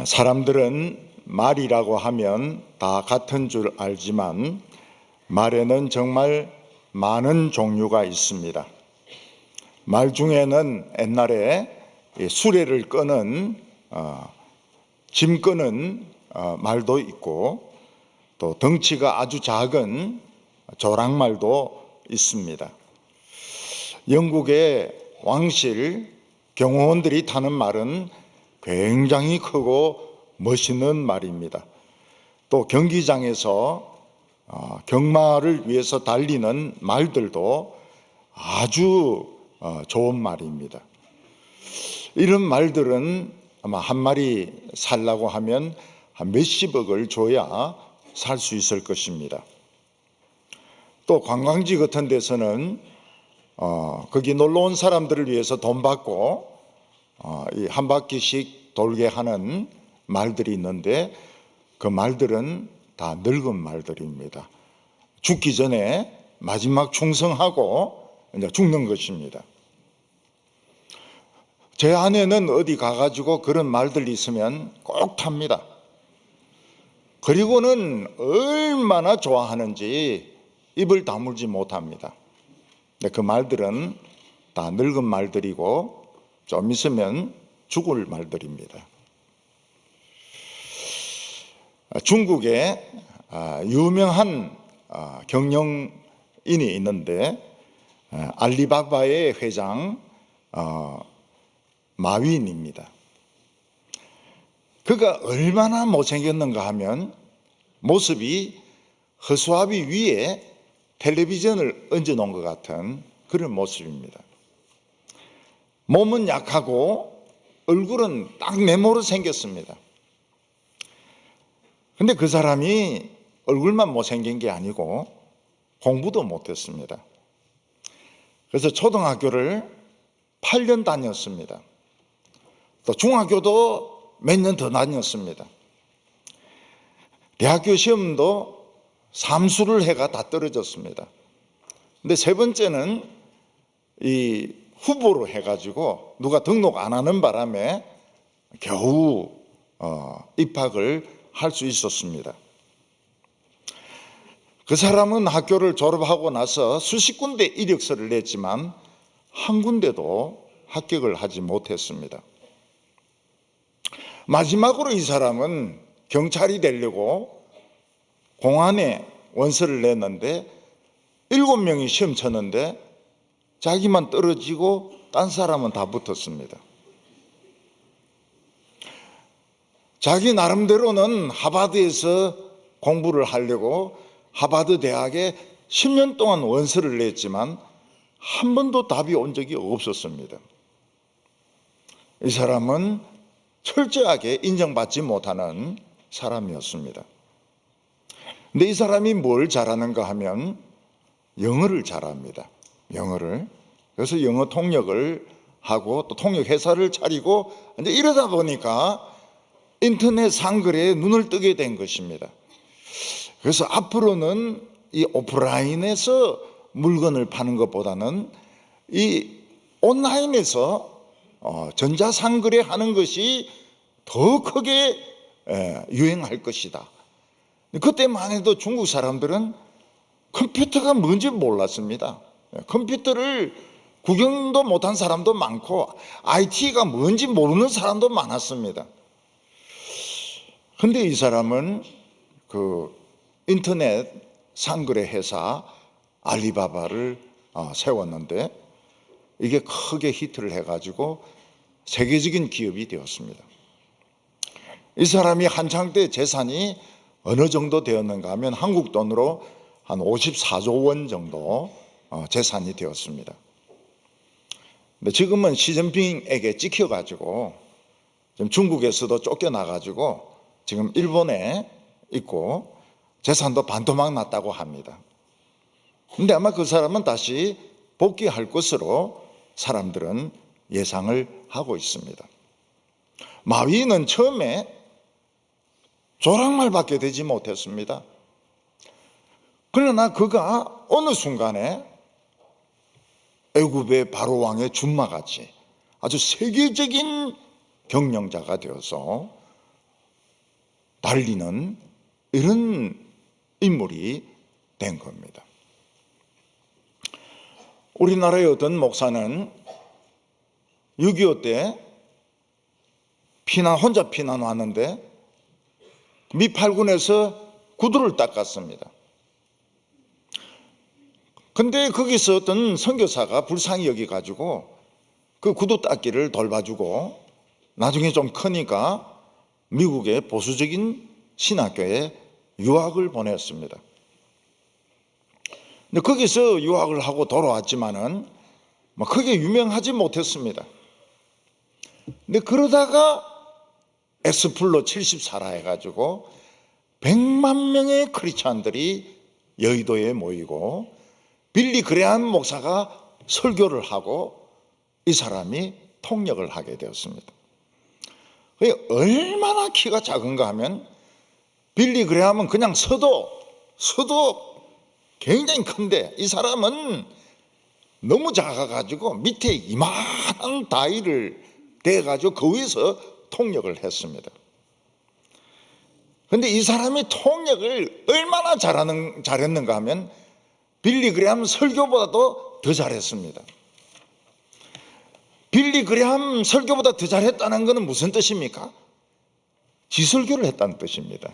사람들은 말이라고 하면 다 같은 줄 알지만 말에는 정말 많은 종류가 있습니다. 말 중에는 옛날에 수레를 끄는 짐 끄는 말도 있고 또 덩치가 아주 작은 조랑말도 있습니다. 영국의 왕실 경호원들이 타는 말은 굉장히 크고 멋있는 말입니다. 또 경기장에서 경마를 위해서 달리는 말들도 아주 좋은 말입니다. 이런 말들은 아마 한 마리 살라고 하면 한 몇십억을 줘야 살 수 있을 것입니다. 또 관광지 같은 데서는 거기 놀러 온 사람들을 위해서 돈 받고 한 바퀴씩 돌게 하는 말들이 있는데 그 말들은 다 늙은 말들입니다. 죽기 전에 마지막 충성하고 이제 죽는 것입니다. 제 아내는 어디 가가지고 그런 말들이 있으면 꼭 탑니다. 그리고는 얼마나 좋아하는지 입을 다물지 못합니다. 근데 그 말들은 다 늙은 말들이고 좀 있으면 죽을 말들입니다. 중국에 유명한 경영인이 있는데 알리바바의 회장 마윈입니다. 그가 얼마나 못생겼는가 하면 모습이 허수아비 위에 텔레비전을 얹어 놓은 것 같은 그런 모습입니다. 몸은 약하고 얼굴은 딱 네모로 생겼습니다. 근데 그 사람이 얼굴만 못생긴 게 아니고 공부도 못했습니다. 그래서 초등학교를 8년 다녔습니다. 또 중학교도 몇 년 더 다녔습니다. 대학교 시험도 삼수를 해가 다 떨어졌습니다. 근데 세 번째는 이 후보로 해가지고 누가 등록 안 하는 바람에 겨우 입학을 할 수 있었습니다. 그 사람은 학교를 졸업하고 나서 수십 군데 이력서를 냈지만 한 군데도 합격을 하지 못했습니다. 마지막으로 이 사람은 경찰이 되려고 공안에 원서를 냈는데 7명이 시험 쳤는데 자기만 떨어지고 딴 사람은 다 붙었습니다. 자기 나름대로는 하버드에서 공부를 하려고 하버드 대학에 10년 동안 원서를 냈지만 한 번도 답이 온 적이 없었습니다. 이 사람은 철저하게 인정받지 못하는 사람이었습니다. 근데 이 사람이 뭘 잘하는가 하면 영어를 잘합니다. 영어를. 그래서 영어 통역을 하고 또 통역 회사를 차리고 이제 이러다 보니까 인터넷 상거래에 눈을 뜨게 된 것입니다. 그래서 앞으로는 이 오프라인에서 물건을 파는 것보다는 이 온라인에서 전자상거래 하는 것이 더 크게 유행할 것이다. 그때만 해도 중국 사람들은 컴퓨터가 뭔지 몰랐습니다. 컴퓨터를 구경도 못한 사람도 많고 IT가 뭔지 모르는 사람도 많았습니다. 근데 이 사람은 그 인터넷 상거래 회사 알리바바를 세웠는데 이게 크게 히트를 해가지고 세계적인 기업이 되었습니다. 이 사람이 한창 때 재산이 어느 정도 되었는가 하면 한국 돈으로 한 54조 원 정도 재산이 되었습니다. 근데 지금은 시진핑에게 찍혀가지고 지금 중국에서도 쫓겨나가지고 지금 일본에 있고 재산도 반토막 났다고 합니다. 근데 아마 그 사람은 다시 복귀할 것으로 사람들은 예상을 하고 있습니다. 마윈은 처음에 조랑말밖에 되지 못했습니다. 그러나 그가 어느 순간에 애굽의 바로 왕의 준마같이 아주 세계적인 경영자가 되어서 달리는 이런 인물이 된 겁니다. 우리나라의 어떤 목사는 6.25 때 혼자 피난 왔는데 미팔군에서 구두를 닦았습니다. 근데 거기서 어떤 선교사가 불쌍히 여기가지고 그 구두 닦기를 돌봐주고 나중에 좀 크니까 미국의 보수적인 신학교에 유학을 보냈습니다. 근데 거기서 유학을 하고 돌아왔지만은 크게 유명하지 못했습니다. 근데 그러다가 엑스플로 74라 해가지고 100만 명의 크리스찬들이 여의도에 모이고 빌리 그레함 목사가 설교를 하고 이 사람이 통역을 하게 되었습니다. 얼마나 키가 작은가 하면 빌리 그레함은 그냥 서도 굉장히 큰데 이 사람은 너무 작아가지고 밑에 이만한 다이를 대가지고 그 위에서 통역을 했습니다. 그런데 이 사람이 통역을 얼마나 잘했는가 하면 빌리 그레함 설교보다도 더 잘했습니다. 빌리 그레함 설교보다 더 잘했다는 것은 무슨 뜻입니까? 지설교를 했다는 뜻입니다.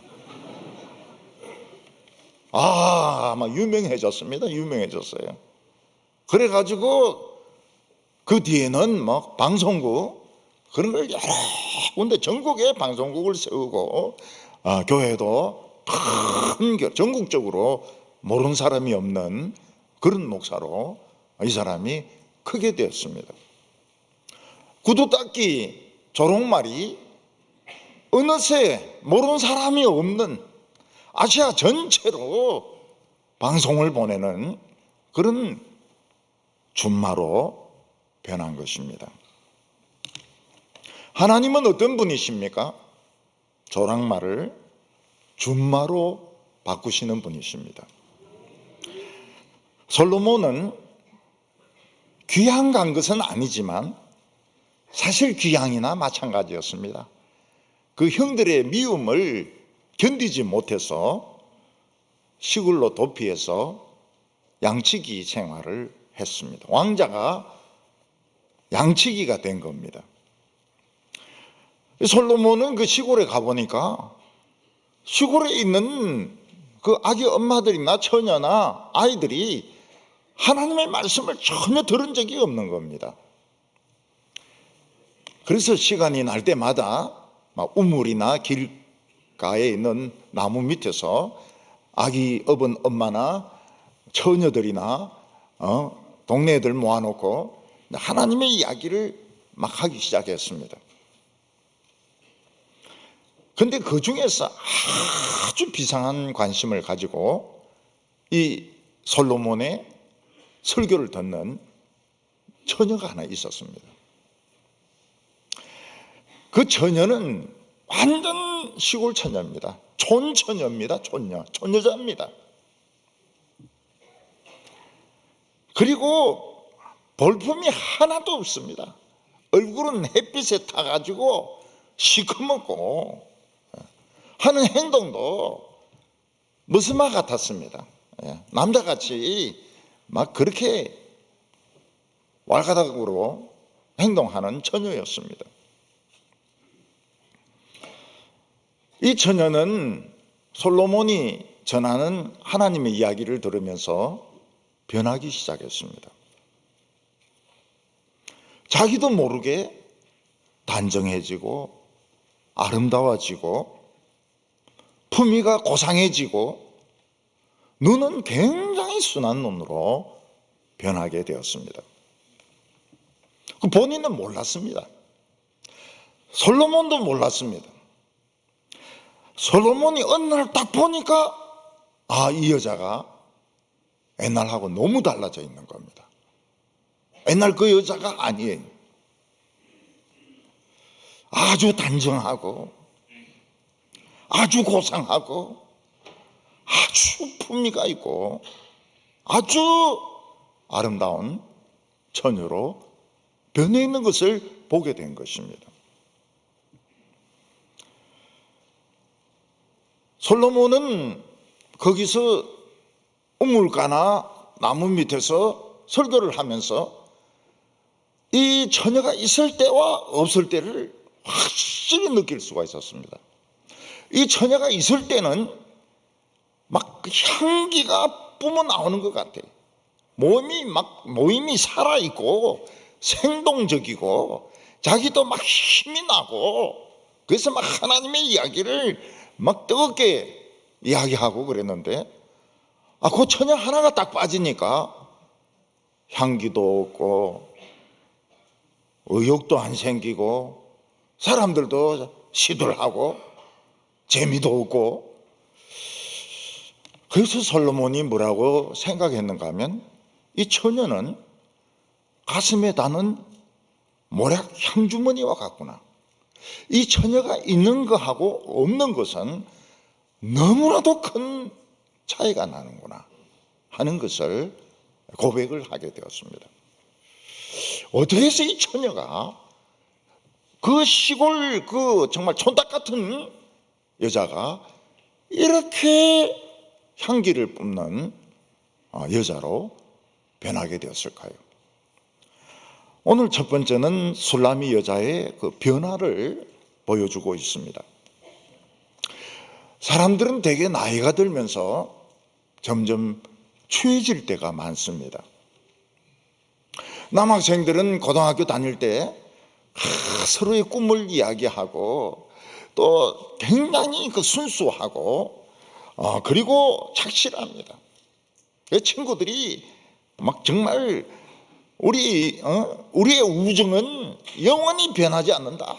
막 유명해졌습니다. 유명해졌어요. 그래가지고 그 뒤에는 방송국 그런 걸 여러 군데 전국에 방송국을 세우고 교회도 큰 전국적으로 모르는 사람이 없는 그런 목사로 이 사람이 크게 되었습니다. 구두 닦기 조롱말이 어느새 모르는 사람이 없는 아시아 전체로 방송을 보내는 그런 준마로 변한 것입니다. 하나님은 어떤 분이십니까? 조랑말을 준마로 바꾸시는 분이십니다. 솔로몬은 귀양 간 것은 아니지만 사실 귀양이나 마찬가지였습니다. 그 형들의 미움을 견디지 못해서 시골로 도피해서 양치기 생활을 했습니다. 왕자가 양치기가 된 겁니다. 솔로몬은 그 시골에 가보니까 시골에 있는 그 아기 엄마들이나 처녀나 아이들이 하나님의 말씀을 전혀 들은 적이 없는 겁니다. 그래서 시간이 날 때마다 우물이나 길가에 있는 나무 밑에서 아기 어은 엄마나 처녀들이나 동네 애들 모아놓고 하나님의 이야기를 막 하기 시작했습니다. 그런데 그 중에서 아주 비상한 관심을 가지고 이 솔로몬의 설교를 듣는 처녀가 하나 있었습니다. 그 처녀는 완전 시골 처녀입니다. 촌처녀입니다. 촌여자입니다. 그리고 볼품이 하나도 없습니다. 얼굴은 햇빛에 타가지고 시커멓고 하는 행동도 머스마 같았습니다. 남자같이 막 그렇게 왈가닥으로 행동하는 처녀였습니다. 이 처녀는 솔로몬이 전하는 하나님의 이야기를 들으면서 변하기 시작했습니다. 자기도 모르게 단정해지고 아름다워지고 품위가 고상해지고 눈은 굉장히 순한 눈으로 변하게 되었습니다. 본인은 몰랐습니다. 솔로몬도 몰랐습니다. 솔로몬이 어느 날 딱 보니까 이 여자가 옛날하고 너무 달라져 있는 겁니다. 옛날 그 여자가 아니에요. 아주 단정하고 아주 고상하고 아주 품위가 있고 아주 아름다운 처녀로 변해 있는 것을 보게 된 것입니다. 솔로몬은 거기서 우물가나 나무 밑에서 설교를 하면서 이 처녀가 있을 때와 없을 때를 확실히 느낄 수가 있었습니다. 이 처녀가 있을 때는 막 향기가 뿜어 나오는 것 같아요. 모임이 살아있고 생동적이고 자기도 막 힘이 나고, 그래서 막 하나님의 이야기를 막 뜨겁게 이야기하고 그랬는데, 그 처녀 하나가 딱 빠지니까 향기도 없고 의욕도 안 생기고 사람들도 시들하고 재미도 없고. 그래서 솔로몬이 뭐라고 생각했는가 하면, 이 처녀는 가슴에 닿는 모략 향주머니와 같구나. 이 처녀가 있는 것하고 없는 것은 너무나도 큰 차이가 나는구나 하는 것을 고백을 하게 되었습니다. 어떻게 해서 이 처녀가, 그 시골 그 정말 촌딱 같은 여자가 이렇게 향기를 뿜는 여자로 변하게 되었을까요? 오늘 첫 번째는 술라미 여자의 그 변화를 보여주고 있습니다. 사람들은 대개 나이가 들면서 점점 추해질 때가 많습니다. 남학생들은 고등학교 다닐 때 서로의 꿈을 이야기하고 또 굉장히 그 순수하고 그리고 착실합니다. 그 친구들이 막 정말 우리의 우정은 영원히 변하지 않는다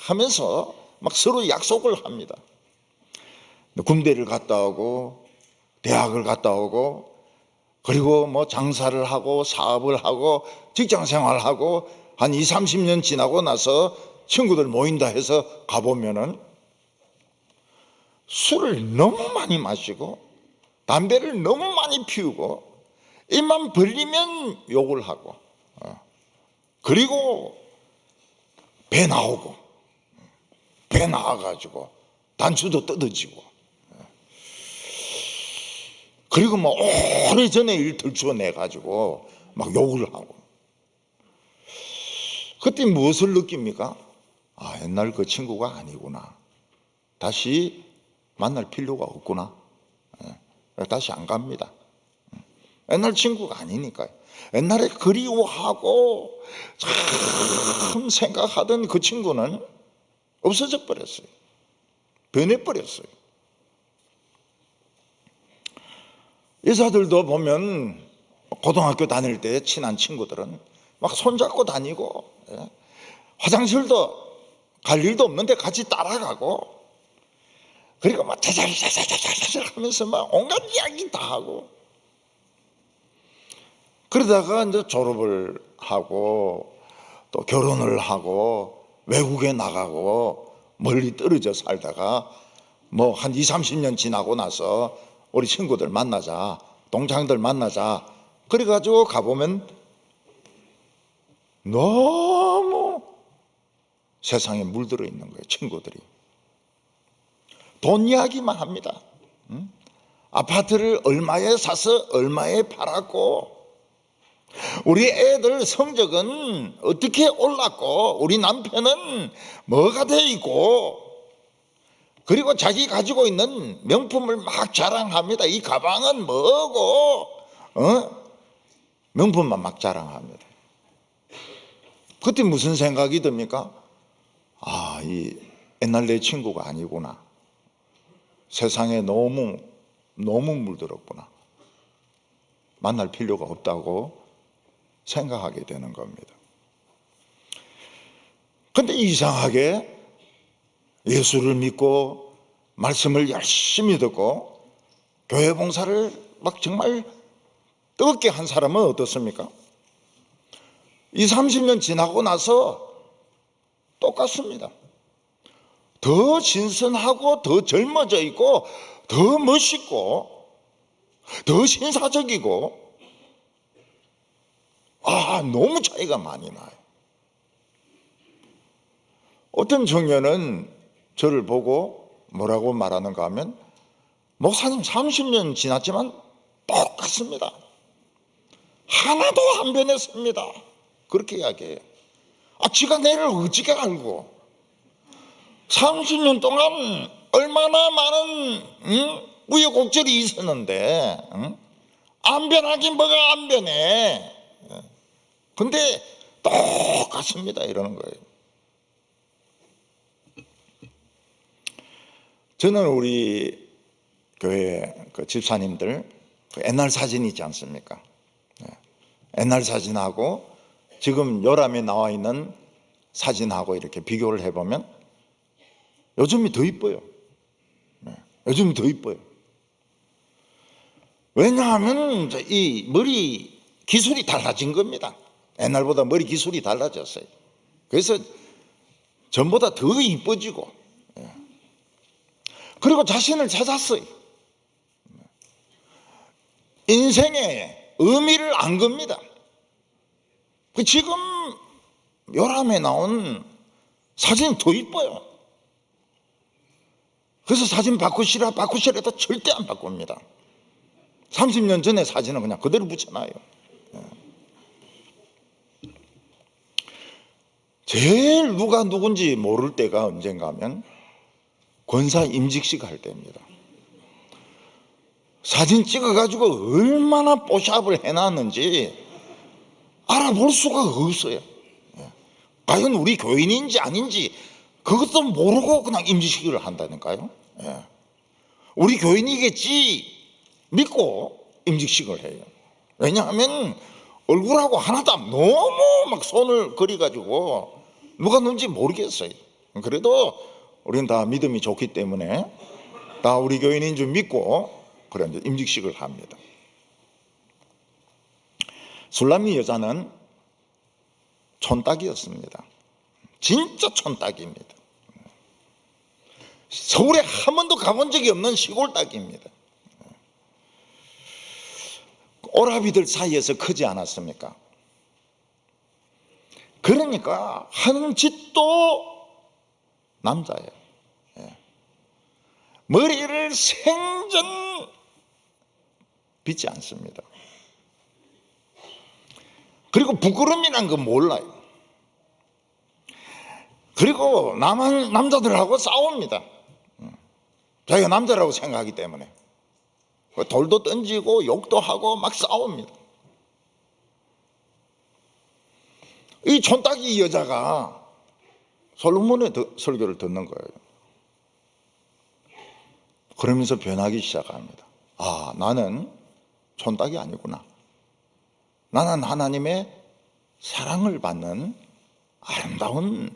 하면서 막 서로 약속을 합니다. 군대를 갔다 오고 대학을 갔다 오고 그리고 뭐 장사를 하고 사업을 하고 직장 생활하고 한 20, 30년 지나고 나서 친구들 모인다 해서 가보면은 술을 너무 많이 마시고 담배를 너무 많이 피우고 입만 벌리면 욕을 하고 그리고 배 나오고 배 나와가지고 단추도 뜯어지고 그리고 뭐 오래전에 일 들추어내가지고 막 욕을 하고. 그때 무엇을 느낍니까? 옛날 그 친구가 아니구나. 다시 만날 필요가 없구나. 다시 안 갑니다. 옛날 친구가 아니니까요. 옛날에 그리워하고 참 생각하던 그 친구는 없어져 버렸어요. 변해버렸어요. 여자들도 보면 고등학교 다닐 때 친한 친구들은 막 손잡고 다니고 화장실도 갈 일도 없는데 같이 따라가고 그리고 막 자잘자잘자잘 하면서 막 온갖 이야기 다 하고 그러다가 이제 졸업을 하고 또 결혼을 하고 외국에 나가고 멀리 떨어져 살다가 뭐 한 20, 30년 지나고 나서 우리 친구들 만나자, 동창들 만나자 그래가지고 가보면 너무 세상에 물들어 있는 거예요. 친구들이 돈 이야기만 합니다. 아파트를 얼마에 사서 얼마에 팔았고 우리 애들 성적은 어떻게 올랐고 우리 남편은 뭐가 돼 있고 그리고 자기 가지고 있는 명품을 막 자랑합니다. 이 가방은 뭐고 명품만 막 자랑합니다. 그때 무슨 생각이 듭니까? 이 옛날 내 친구가 아니구나. 세상에 너무 물들었구나. 만날 필요가 없다고 생각하게 되는 겁니다. 그런데 이상하게 예수를 믿고 말씀을 열심히 듣고 교회 봉사를 막 정말 뜨겁게 한 사람은 어떻습니까? 20, 30년 지나고 나서 똑같습니다. 더 신선하고 더 젊어져 있고 더 멋있고 더 신사적이고 너무 차이가 많이 나요. 어떤 청년은 저를 보고 뭐라고 말하는가 하면 목사님 30년 지났지만 똑같습니다. 하나도 안 변했습니다. 그렇게 이야기해요. 지가 내를 어찌게 알고 30년 동안 얼마나 많은 우여곡절이 있었는데 안 변하긴 뭐가 안 변해. 근데 똑같습니다 이러는 거예요. 저는 우리 교회 그 집사님들 옛날 사진 있지 않습니까? 옛날 사진하고 지금 요람에 나와 있는 사진하고 이렇게 비교를 해보면 요즘이 더 이뻐요. 요즘이 더 이뻐요. 왜냐하면 이 머리 기술이 달라진 겁니다. 옛날보다 머리 기술이 달라졌어요. 그래서 전보다 더 이뻐지고, 그리고 자신을 찾았어요. 인생의 의미를 안 겁니다. 지금 요람에 나온 사진이 더 이뻐요. 그래서 사진 바꾸시라 해도 절대 안 바꿉니다. 30년 전의 사진은 그냥 그대로 붙여놔요. 제일 누가 누군지 모를 때가 언젠가 하면 권사 임직식 할 때입니다. 사진 찍어가지고 얼마나 뽀샵을 해놨는지 알아볼 수가 없어요. 과연 우리 교인인지 아닌지 그것도 모르고 그냥 임직식을 한다니까요. 우리 교인이겠지 믿고 임직식을 해요. 왜냐하면 얼굴하고 하나도 너무 막 손을 그려가지고 누가 누군지 모르겠어요. 그래도 우리는 다 믿음이 좋기 때문에 다 우리 교인인 줄 믿고 그래 이제 임직식을 합니다. 술람이 여자는 촌딱이었습니다. 진짜 촌딱입니다. 서울에 한 번도 가본 적이 없는 시골 딱입니다. 오라비들 사이에서 크지 않았습니까? 그러니까 하는 짓도 남자예요. 머리를 생전 빗지 않습니다. 그리고 부끄러움이란 거 몰라요. 그리고 남자들하고 싸웁니다. 자기가 남자라고 생각하기 때문에 돌도 던지고 욕도 하고 막 싸웁니다. 이 촌딱이 여자가 솔로몬의 설교를 듣는 거예요. 그러면서 변하기 시작합니다. 나는 촌딱이 아니구나. 나는 하나님의 사랑을 받는 아름다운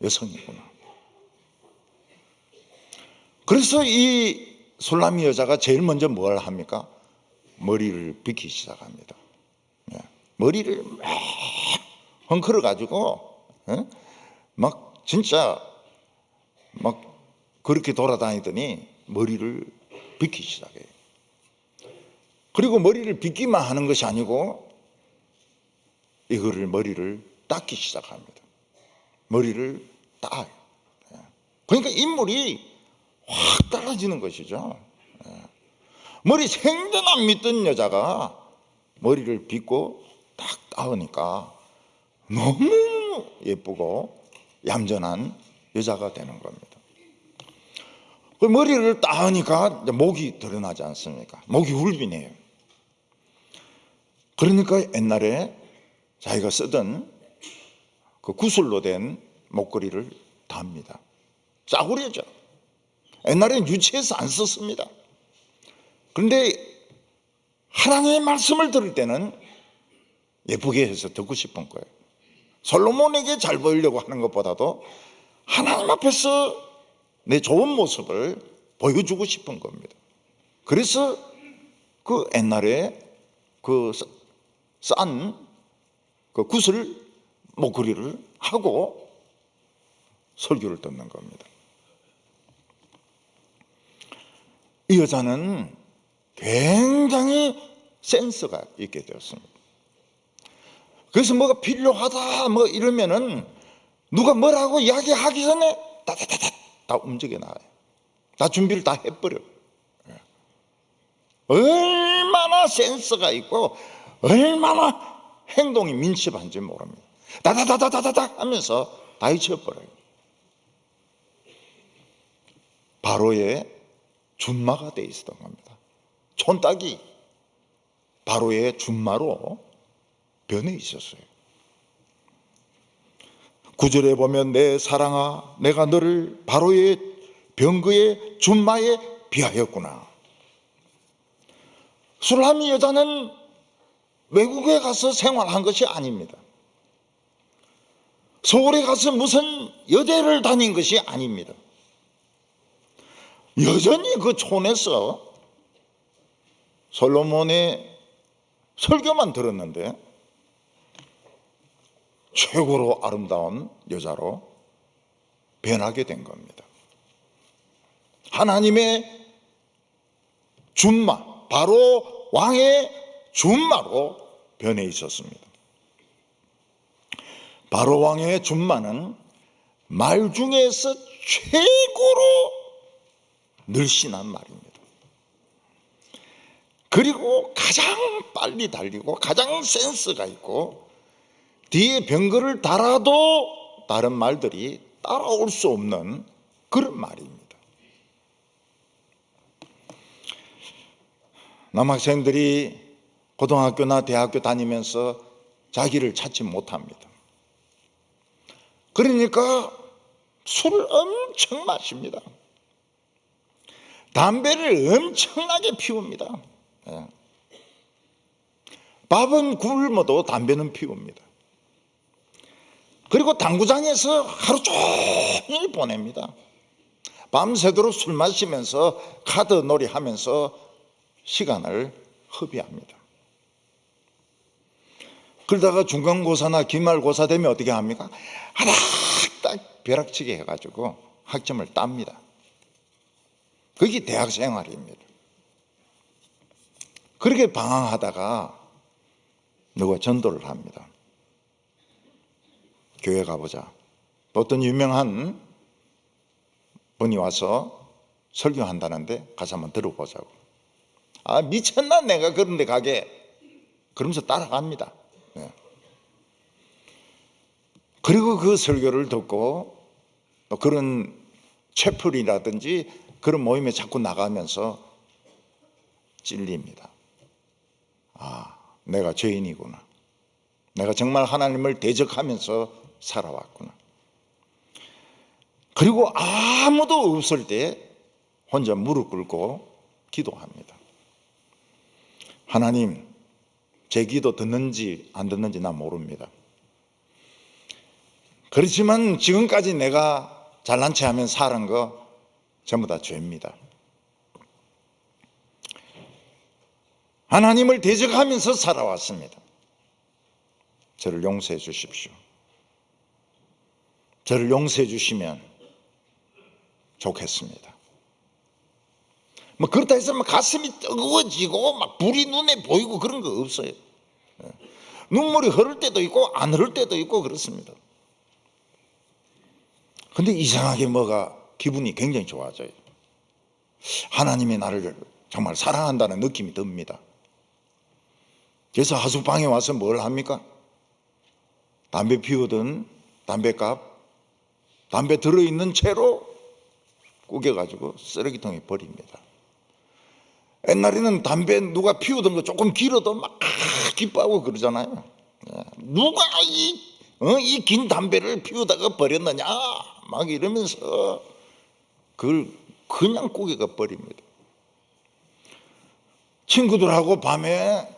여성이구나. 그래서 이 술람이 여자가 제일 먼저 뭘 합니까? 머리를 빗기 시작합니다. 머리를 막 헝클어 가지고 막 진짜 막 그렇게 돌아다니더니 머리를 빗기 시작해요. 그리고 머리를 빗기만 하는 것이 아니고 이거를 머리를 닦기 시작합니다. 머리를 닦아요. 그러니까 인물이 확 달라지는 것이죠. 머리 생전 안 믿던 여자가 머리를 빗고 딱 닦으니까 너무 예쁘고 얌전한 여자가 되는 겁니다. 그 머리를 닦으니까 목이 드러나지 않습니까? 목이 울비네요. 그러니까 옛날에 자기가 쓰던 그 구슬로 된 목걸이를 답니다. 싸구려죠. 옛날에는 유치해서 안 썼습니다. 그런데 하나님의 말씀을 들을 때는 예쁘게 해서 듣고 싶은 거예요. 솔로몬에게 잘 보이려고 하는 것보다도 하나님 앞에서 내 좋은 모습을 보여주고 싶은 겁니다. 그래서 그 옛날에 그 싼 그 구슬 목걸이를 하고 설교를 듣는 겁니다. 이 여자는 굉장히 센스가 있게 되었습니다. 그래서 뭐가 필요하다 뭐 이러면은 누가 뭐라고 이야기하기 전에 다다다다 다 움직여 나와요. 다 준비를 다 해버려요. 얼마나 센스가 있고 얼마나 행동이 민첩한지 모릅니다. 다다다다다다 하면서 다 잊혀버려요. 바로의 준마가 돼 있었던 겁니다. 촌딱이 바로의 준마로 변해 있었어요. 9절에 보면 내 사랑아 내가 너를 바로의 병거의 준마에 비하였구나. 술람이 여자는 외국에 가서 생활한 것이 아닙니다. 서울에 가서 무슨 여대를 다닌 것이 아닙니다. 여전히 그 촌에서 솔로몬의 설교만 들었는데 최고로 아름다운 여자로 변하게 된 겁니다. 하나님의 준마, 바로 왕의 준마로 변해 있었습니다. 바로 왕의 준마는 말 중에서 최고로 늘씬한 말입니다. 그리고 가장 빨리 달리고 가장 센스가 있고 뒤에 병거를 달아도 다른 말들이 따라올 수 없는 그런 말입니다. 남학생들이 고등학교나 대학교 다니면서 자기를 찾지 못합니다. 그러니까 술을 엄청 마십니다. 담배를 엄청나게 피웁니다. 밥은 굶어도 담배는 피웁니다. 그리고 당구장에서 하루 종일 보냅니다. 밤새도록 술 마시면서 카드 놀이 하면서 시간을 허비합니다. 그러다가 중간고사나 기말고사 되면 어떻게 합니까? 하닥딱 벼락치기 해가지고 학점을 땁니다. 그게 대학 생활입니다. 그렇게 방황하다가 누가 전도를 합니다. 교회 가보자. 어떤 유명한 분이 와서 설교한다는데 가서 한번 들어보자고. 아, 미쳤나 내가 그런 데 가게. 그러면서 따라갑니다. 네. 그리고 그 설교를 듣고 또 그런 채플이라든지 그런 모임에 자꾸 나가면서 찔립니다. 아, 내가 죄인이구나. 내가 정말 하나님을 대적하면서 살아왔구나. 그리고 아무도 없을 때 혼자 무릎 꿇고 기도합니다. 하나님, 제 기도 듣는지 안 듣는지 난 모릅니다. 그렇지만 지금까지 내가 잘난 체 하면 살은 거 전부 다 죄입니다. 하나님을 대적하면서 살아왔습니다. 저를 용서해 주십시오. 저를 용서해 주시면 좋겠습니다. 뭐 그렇다 해서 막 가슴이 뜨거워지고 막 불이 눈에 보이고 그런 거 없어요. 눈물이 흐를 때도 있고 안 흐를 때도 있고 그렇습니다. 근데 이상하게 뭐가 기분이 굉장히 좋아져요. 하나님이 나를 정말 사랑한다는 느낌이 듭니다. 그래서 하숙방에 와서 뭘 합니까? 담배 피우던 담배값, 담배 들어있는 채로 구겨가지고 쓰레기통에 버립니다. 옛날에는 담배 누가 피우던 거 조금 길어도 막 기뻐하고 그러잖아요. 누가 이 긴 담배를 피우다가 버렸느냐 막 이러면서 그걸 그냥 구겨가 버립니다. 친구들하고 밤에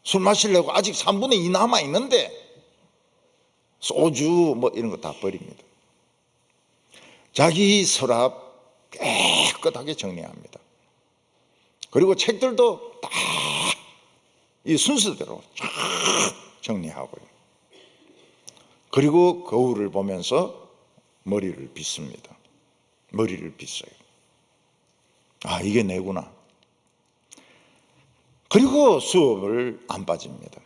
술 마시려고 아직 3분의 2 남아 있는데 소주 뭐 이런 거 다 버립니다. 자기 서랍 깨끗하게 정리합니다. 그리고 책들도 다 이 순서대로 쫙 정리하고요. 그리고 거울을 보면서 머리를 빗습니다. 머리를 빗어요. 아, 이게 내구나. 그리고 수업을 안 빠집니다.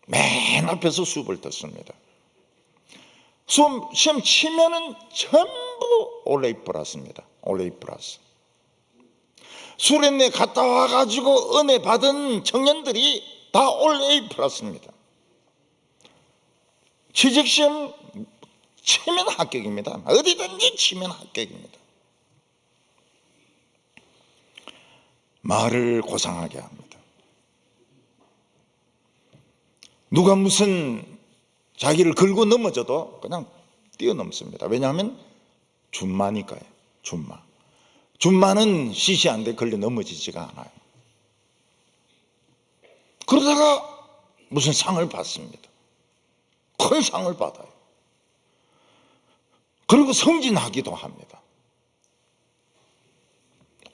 맨 앞에서 수업을 듣습니다. 시험 치면은 전부 올레이 플러스입니다. 올레이 플러스. 수련회 갔다 와가지고 은혜 받은 청년들이 다 올 A 플러스입니다. 취직시험 치면 합격입니다. 어디든지 치면 합격입니다. 말을 고상하게 합니다. 누가 무슨 자기를 걸고 넘어져도 그냥 뛰어넘습니다. 왜냐하면 준마니까요. 준마는 시시한데 걸려 넘어지지가 않아요. 그러다가 무슨 상을 받습니다. 큰 상을 받아요. 그리고 승진하기도 합니다.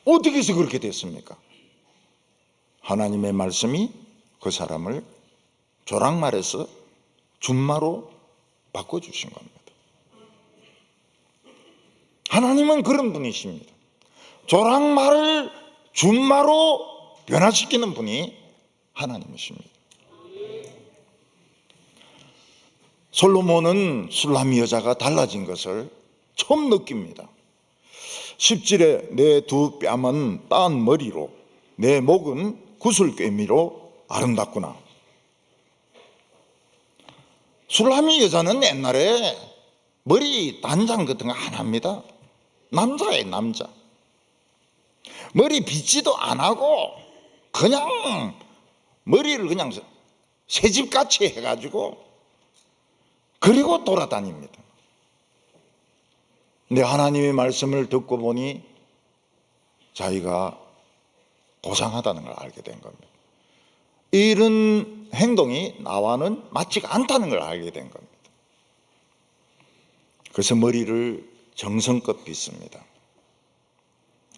어떻게 해서 그렇게 됐습니까? 하나님의 말씀이 그 사람을 조랑말에서 준마로 바꿔주신 겁니다. 하나님은 그런 분이십니다. 조랑말을 준마로 변화시키는 분이 하나님이십니다. 솔로몬은 술람이 여자가 달라진 것을 처음 느낍니다. 10절에 내 두 뺨은 따은 머리로 내 목은 구슬꿰미로 아름답구나. 술람이 여자는 옛날에 머리 단장 같은 거 안 합니다. 남자예요, 남자. 머리 빗지도 안 하고 그냥 머리를 그냥 새집같이 해가지고 그리고 돌아다닙니다. 근데 하나님의 말씀을 듣고 보니 자기가 고상하다는 걸 알게 된 겁니다. 이런 행동이 나와는 맞지가 않다는 걸 알게 된 겁니다. 그래서 머리를 정성껏 빗습니다.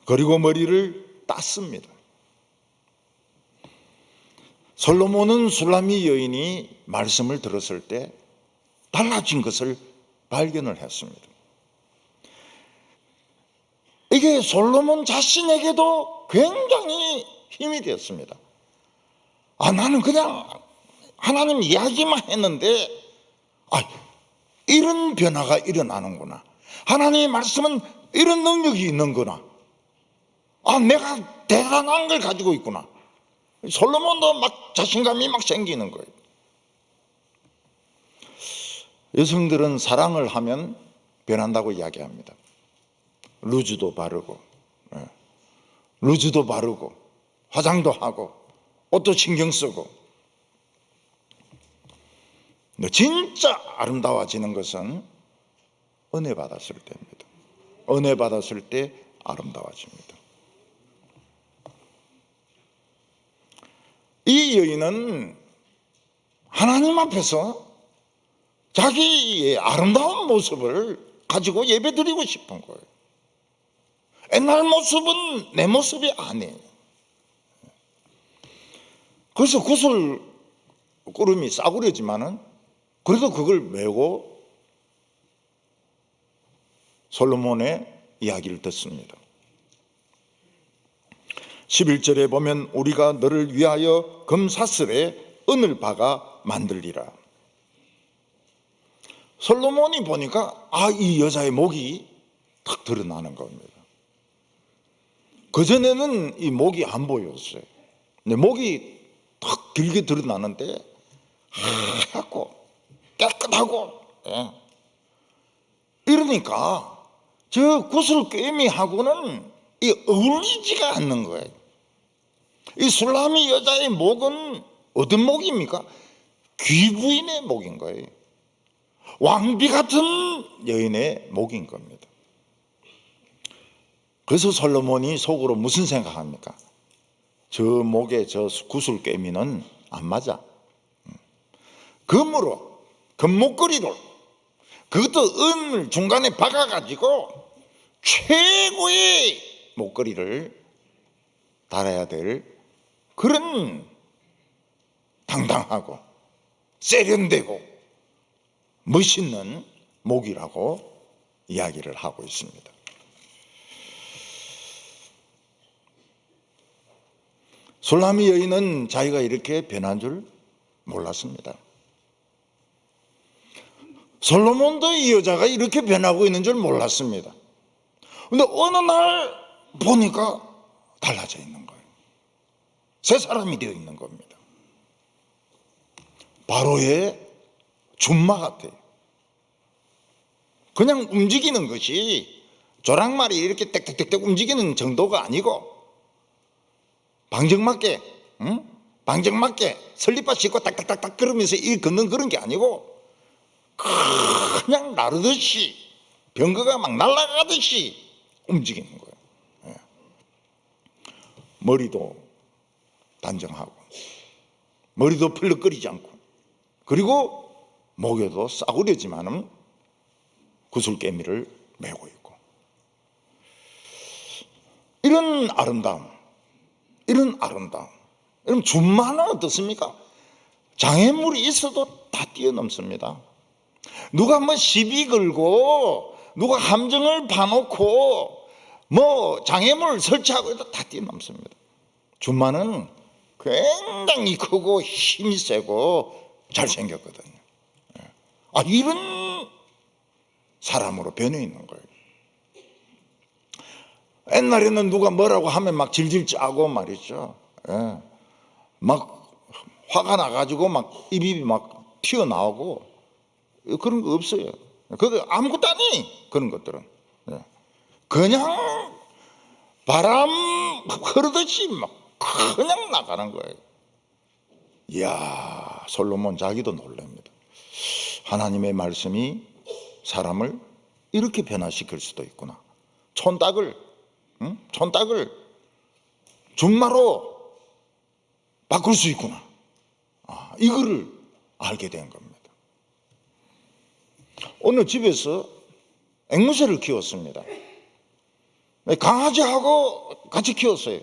그리고 머리를 땄습니다. 솔로몬은 술람미 여인이 말씀을 들었을 때 달라진 것을 발견을 했습니다. 이게 솔로몬 자신에게도 굉장히 힘이 되었습니다. 나는 그냥 하나님 이야기만 했는데 이런 변화가 일어나는구나. 하나님의 말씀은 이런 능력이 있는구나. 내가 대단한 걸 가지고 있구나. 솔로몬도 막 자신감이 막 생기는 거예요. 여성들은 사랑을 하면 변한다고 이야기합니다. 루즈도 바르고 화장도 하고 옷도 신경 쓰고. 근데 진짜 아름다워지는 것은 은혜 받았을 때입니다. 은혜 받았을 때 아름다워집니다. 이 여인은 하나님 앞에서 자기의 아름다운 모습을 가지고 예배드리고 싶은 거예요. 옛날 모습은 내 모습이 아니에요. 그래서 구슬 꾸름이 싸구려지만은 그래도 그걸 메고 솔로몬의 이야기를 듣습니다. 11절에 보면 우리가 너를 위하여 금사슬에 은을 박아 만들리라. 솔로몬이 보니까 이 여자의 목이 탁 드러나는 겁니다. 그전에는 이 목이 안 보였어요. 근데 목이 탁 길게 드러나는데 하얗고 깨끗하고 이러니까 저 구슬꿰미하고는 어울리지가 않는 거예요. 이 술람이 여자의 목은 어떤 목입니까? 귀부인의 목인 거예요. 왕비 같은 여인의 목인 겁니다. 그래서 솔로몬이 속으로 무슨 생각합니까? 저 목에 저 구슬꿰미는 안 맞아. 금으로, 금목걸이로, 그것도 은을 중간에 박아가지고 최고의 목걸이를 달아야 될 그런 당당하고 세련되고 멋있는 목이라고 이야기를 하고 있습니다. 술람미 여인은 자기가 이렇게 변한 줄 몰랐습니다. 솔로몬도 이 여자가 이렇게 변하고 있는 줄 몰랐습니다. 근데 어느 날 보니까 달라져 있는 거예요. 새 사람이 되어 있는 겁니다. 바로의 준마 같아요. 그냥 움직이는 것이 조랑말이 이렇게 땡땡땡땡 움직이는 정도가 아니고 방정맞게, 응? 방정맞게 설립바 싣고 딱딱딱딱 그러면서 일 걷는 그런 게 아니고 그냥 나르듯이 병거가 막 날아가듯이 움직이는 거예요. 예. 머리도 단정하고 머리도 펄럭거리지 않고 그리고 목에도 싸구려지만은 구슬깨미를 메고 있고 이런 아름다움, 이런 아름다움. 여러분 준마는 어떻습니까? 장애물이 있어도 다 뛰어넘습니다. 누가 뭐 시비 걸고 누가 함정을 봐놓고 뭐 장애물 설치하고 해도 다 뛰어넘습니다. 준마는 굉장히 크고 힘이 세고 잘생겼거든요. 아, 이런 사람으로 변해 있는 거예요. 옛날에는 누가 뭐라고 하면 막 질질 짜고 말이죠. 예. 막 화가 나가지고 막 입이 막 튀어나오고 그런 거 없어요. 그거 아무것도 아니, 그런 것들은. 예. 그냥 바람 흐르듯이 막 그냥 나가는 거예요. 이야, 솔로몬 자기도 놀랍니다. 하나님의 말씀이 사람을 이렇게 변화시킬 수도 있구나. 촌딱을 준마로 바꿀 수 있구나. 이거를 알게 된 겁니다. 어느 집에서 앵무새를 키웠습니다. 강아지하고 같이 키웠어요.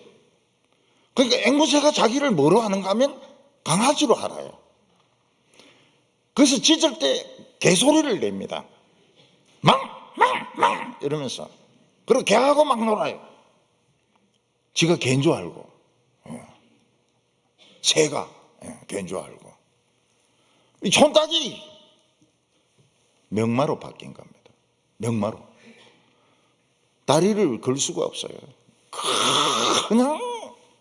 그러니까 앵무새가 자기를 뭐로 아는가 하면 강아지로 알아요. 그래서 짖을 때 개소리를 냅니다. 망 이러면서. 그리고 개하고 막 놀아요. 지가 개인 줄 알고. 새가 개인 줄 알고. 이 촌딱이 명마로 바뀐 겁니다. 명마로. 다리를 걸 수가 없어요. 그냥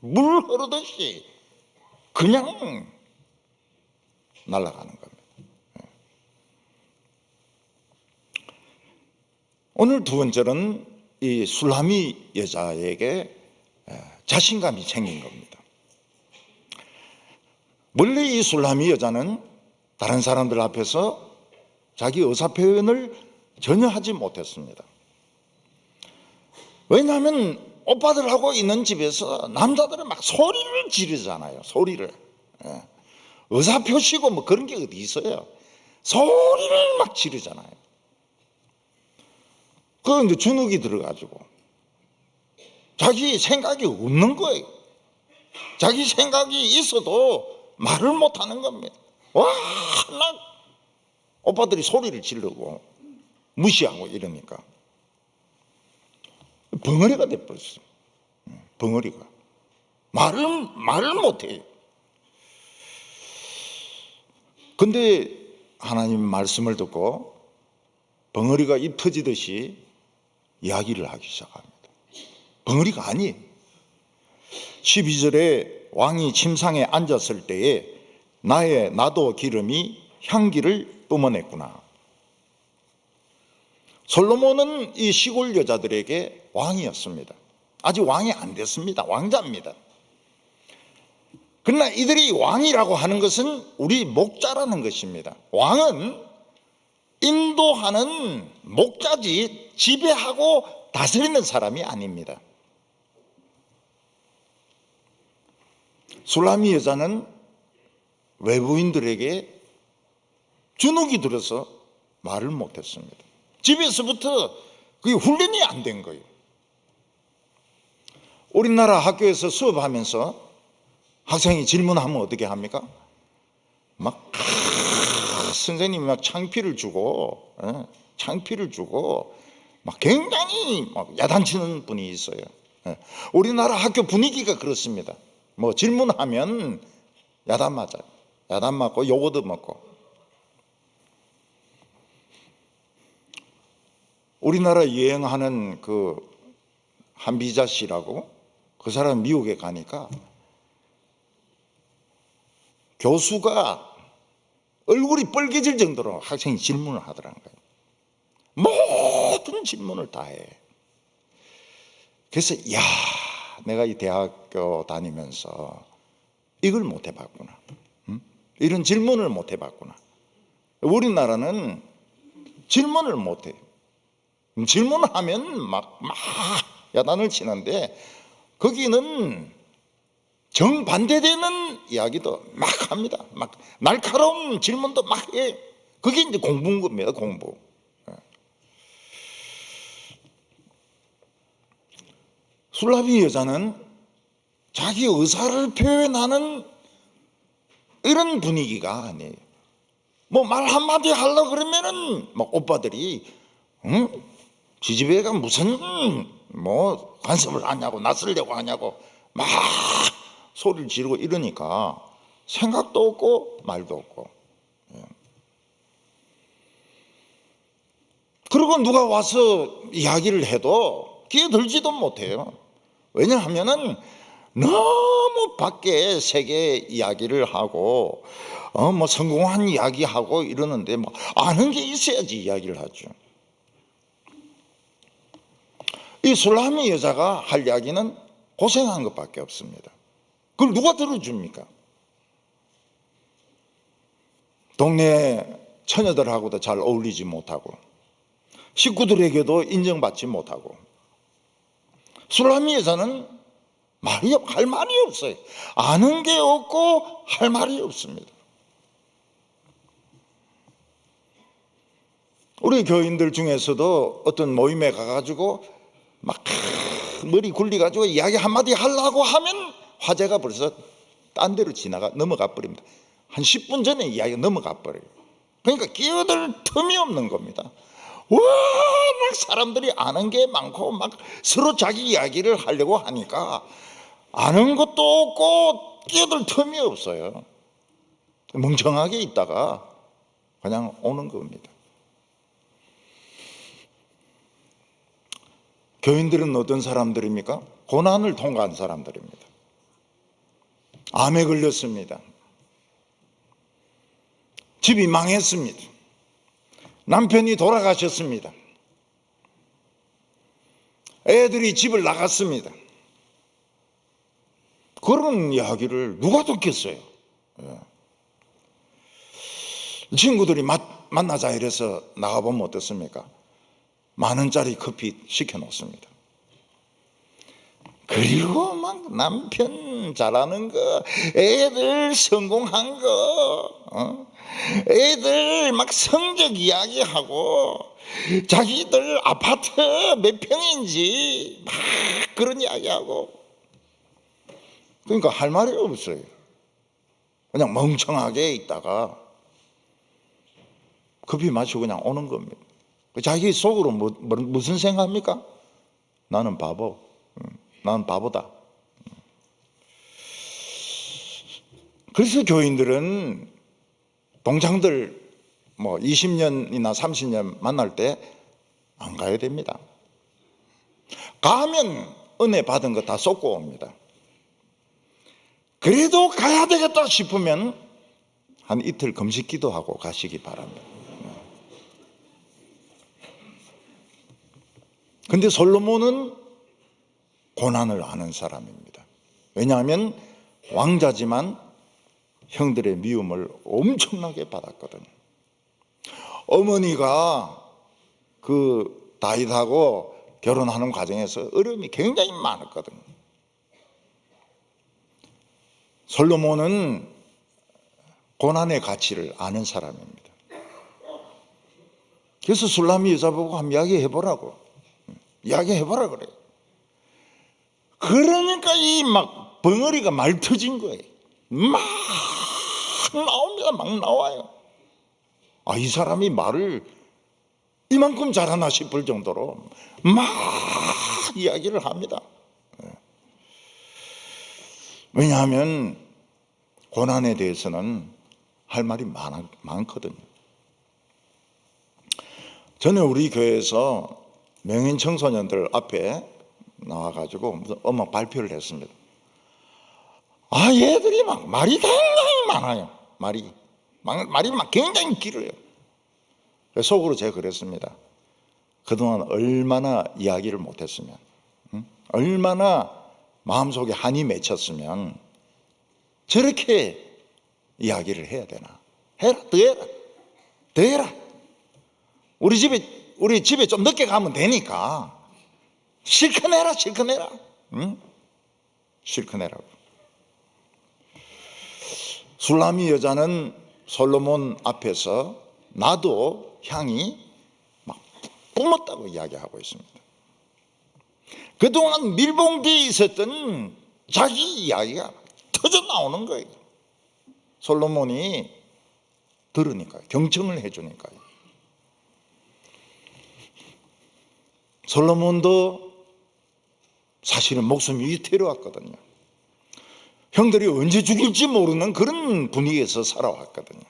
물 흐르듯이 그냥 날아가는 겁니다. 오늘 두 번째는 이 술라미 여자에게 자신감이 생긴 겁니다. 원래 이 술라미 여자는 다른 사람들 앞에서 자기 의사표현을 전혀 하지 못했습니다. 왜냐하면 오빠들하고 있는 집에서 남자들은 막 소리를 지르잖아요. 소리를. 의사표시고 뭐 그런 게 어디 있어요. 소리를 막 지르잖아요. 그 이제 주눅이 들어가지고 자기 생각이 없는 거예요. 자기 생각이 있어도 말을 못하는 겁니다. 와, 나 오빠들이 소리를 지르고 무시하고 이러니까 벙어리가 돼버렸어요. 벙어리가 말을 못해요. 근데 하나님 말씀을 듣고 벙어리가 입 터지듯이 이야기를 하기 시작합니다. 벙어리가 아니에요. 12절에 왕이 침상에 앉았을 때에 나의 나도 기름이 향기를 뿜어냈구나. 솔로몬은 이 시골 여자들에게 왕이었습니다. 아직 왕이 안 됐습니다. 왕자입니다. 그러나 이들이 왕이라고 하는 것은 우리 목자라는 것입니다. 왕은 인도하는 목자지 지배하고 다스리는 사람이 아닙니다. 술라미 여자는 외부인들에게 주눅이 들어서 말을 못했습니다. 집에서부터 그게 훈련이 안 된 거예요. 우리나라 학교에서 수업하면서 학생이 질문하면 어떻게 합니까? 막 선생님이 막 창피를 주고 막 굉장히 막 야단치는 분이 있어요. 우리나라 학교 분위기가 그렇습니다. 뭐 질문하면 야단 맞아요. 야단 맞고 요거도 먹고. 우리나라 유행하는 그 한비자 씨라고 그 사람 미국에 가니까 교수가 얼굴이 빨개질 정도로 학생이 질문을 하더라는 거예요. 모든 질문을 다 해. 그래서 야, 내가 이 대학교 다니면서 이걸 못 해봤구나. 이런 질문을 못 해봤구나. 우리나라는 질문을 못 해. 질문을 하면 막 야단을 치는데 거기는 정반대되는 이야기도 막 합니다. 막 날카로운 질문도 막 해. 그게 이제 공부인 겁니다. 공부. 술라비 여자는 자기 의사를 표현하는 이런 분위기가 아니에요. 뭐 말 한마디 하려고 그러면은 막 오빠들이 지지배가 무슨 뭐 간섭을 하냐고 낯설려고 하냐고 막 소리를 지르고 이러니까 생각도 없고 말도 없고. 그리고 누가 와서 이야기를 해도 귀에 들지도 못해요. 왜냐하면은 너무 밖에 세계 이야기를 하고 뭐 성공한 이야기하고 이러는데 뭐 아는 게 있어야지 이야기를 하죠. 이 술라미 여자가 할 이야기는 고생한 것밖에 없습니다. 그걸 누가 들어줍니까? 동네 처녀들하고도 잘 어울리지 못하고 식구들에게도 인정받지 못하고 술라미 여자는 할 말이 없어요. 아는 게 없고 할 말이 없습니다. 우리 교인들 중에서도 어떤 모임에 가가지고 막 머리 굴리가지고 이야기 한마디 하려고 하면 화제가 벌써 딴 데로 넘어가 버립니다. 한 10분 전에 이야기가 넘어가 버려요. 그러니까 끼어들 틈이 없는 겁니다. 워낙 사람들이 아는 게 많고 막 서로 자기 이야기를 하려고 하니까 아는 것도 없고 끼어들 틈이 없어요. 멍청하게 있다가 그냥 오는 겁니다. 교인들은 어떤 사람들입니까? 고난을 통과한 사람들입니다. 암에 걸렸습니다. 집이 망했습니다. 남편이 돌아가셨습니다. 애들이 집을 나갔습니다. 그런 이야기를 누가 듣겠어요? 친구들이 만나자 이래서 나가보면 어떻습니까? 10,000원짜리 커피 시켜놓습니다. 그리고 막 남편 잘하는 거, 애들 성공한 거, 애들 막 성적 이야기하고 자기들 아파트 몇 평인지 막 그런 이야기하고. 그러니까 할 말이 없어요. 그냥 멍청하게 있다가 커피 마시고 그냥 오는 겁니다. 자기 속으로 무슨 생각합니까? 나는 바보. 나는 바보다. 그래서 교인들은 동창들 뭐 20년이나 30년 만날 때 안 가야 됩니다. 가면 은혜 받은 거 다 쏟고 옵니다. 그래도 가야 되겠다 싶으면 한 이틀 금식 기도하고 가시기 바랍니다. 근데 솔로몬은 고난을 아는 사람입니다. 왜냐하면 왕자지만 형들의 미움을 엄청나게 받았거든요. 어머니가 그 다윗하고 결혼하는 과정에서 어려움이 굉장히 많았거든요. 솔로몬은 고난의 가치를 아는 사람입니다. 그래서 술라미 여자 보고 한번 이야기해보라고. 이야기해보라 그래요. 그러니까 이 막 벙어리가 말 터진 거예요. 막 나옵니다. 막 나와요. 아, 이 사람이 말을 이만큼 잘하나 싶을 정도로 막 이야기를 합니다. 왜냐하면 고난에 대해서는 할 말이 많거든요. 저는 우리 교회에서 명인 청소년들 앞에 나와가지고 무슨 음악 발표를 했습니다. 얘들이 막 말이 굉장히 많아요. 말이 막 굉장히 길어요. 속으로 제가 그랬습니다. 그동안 얼마나 이야기를 못했으면, 얼마나 마음속에 한이 맺혔으면 저렇게 이야기를 해야 되나. 해라, 더 해라. 우리 집에 좀 늦게 가면 되니까 실컷 해라. 응? 실컷 해라고. 술라미 여자는 솔로몬 앞에서 나도 향이 막 뿜었다고 이야기하고 있습니다. 그동안 밀봉되어 있었던 자기 이야기가 터져 나오는 거예요. 솔로몬이 들으니까요. 경청을 해주니까요. 솔로몬도 사실은 목숨이 위태로웠거든요. 형들이 언제 죽일지 모르는 그런 분위기에서 살아왔거든요.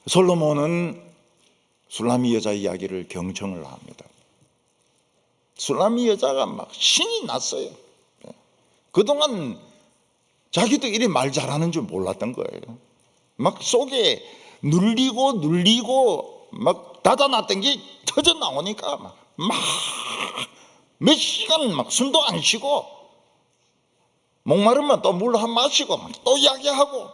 솔로몬은 술라미 여자 이야기를 경청을 합니다. 술라미 여자가 막 신이 났어요. 그동안 자기도 이리 말 잘하는 줄 몰랐던 거예요. 막 속에 눌리고 막 닫아놨던 게 터져 나오니까 막 몇 시간 막 숨도 안 쉬고 목마르면 또 물 한 마시고 또 이야기하고.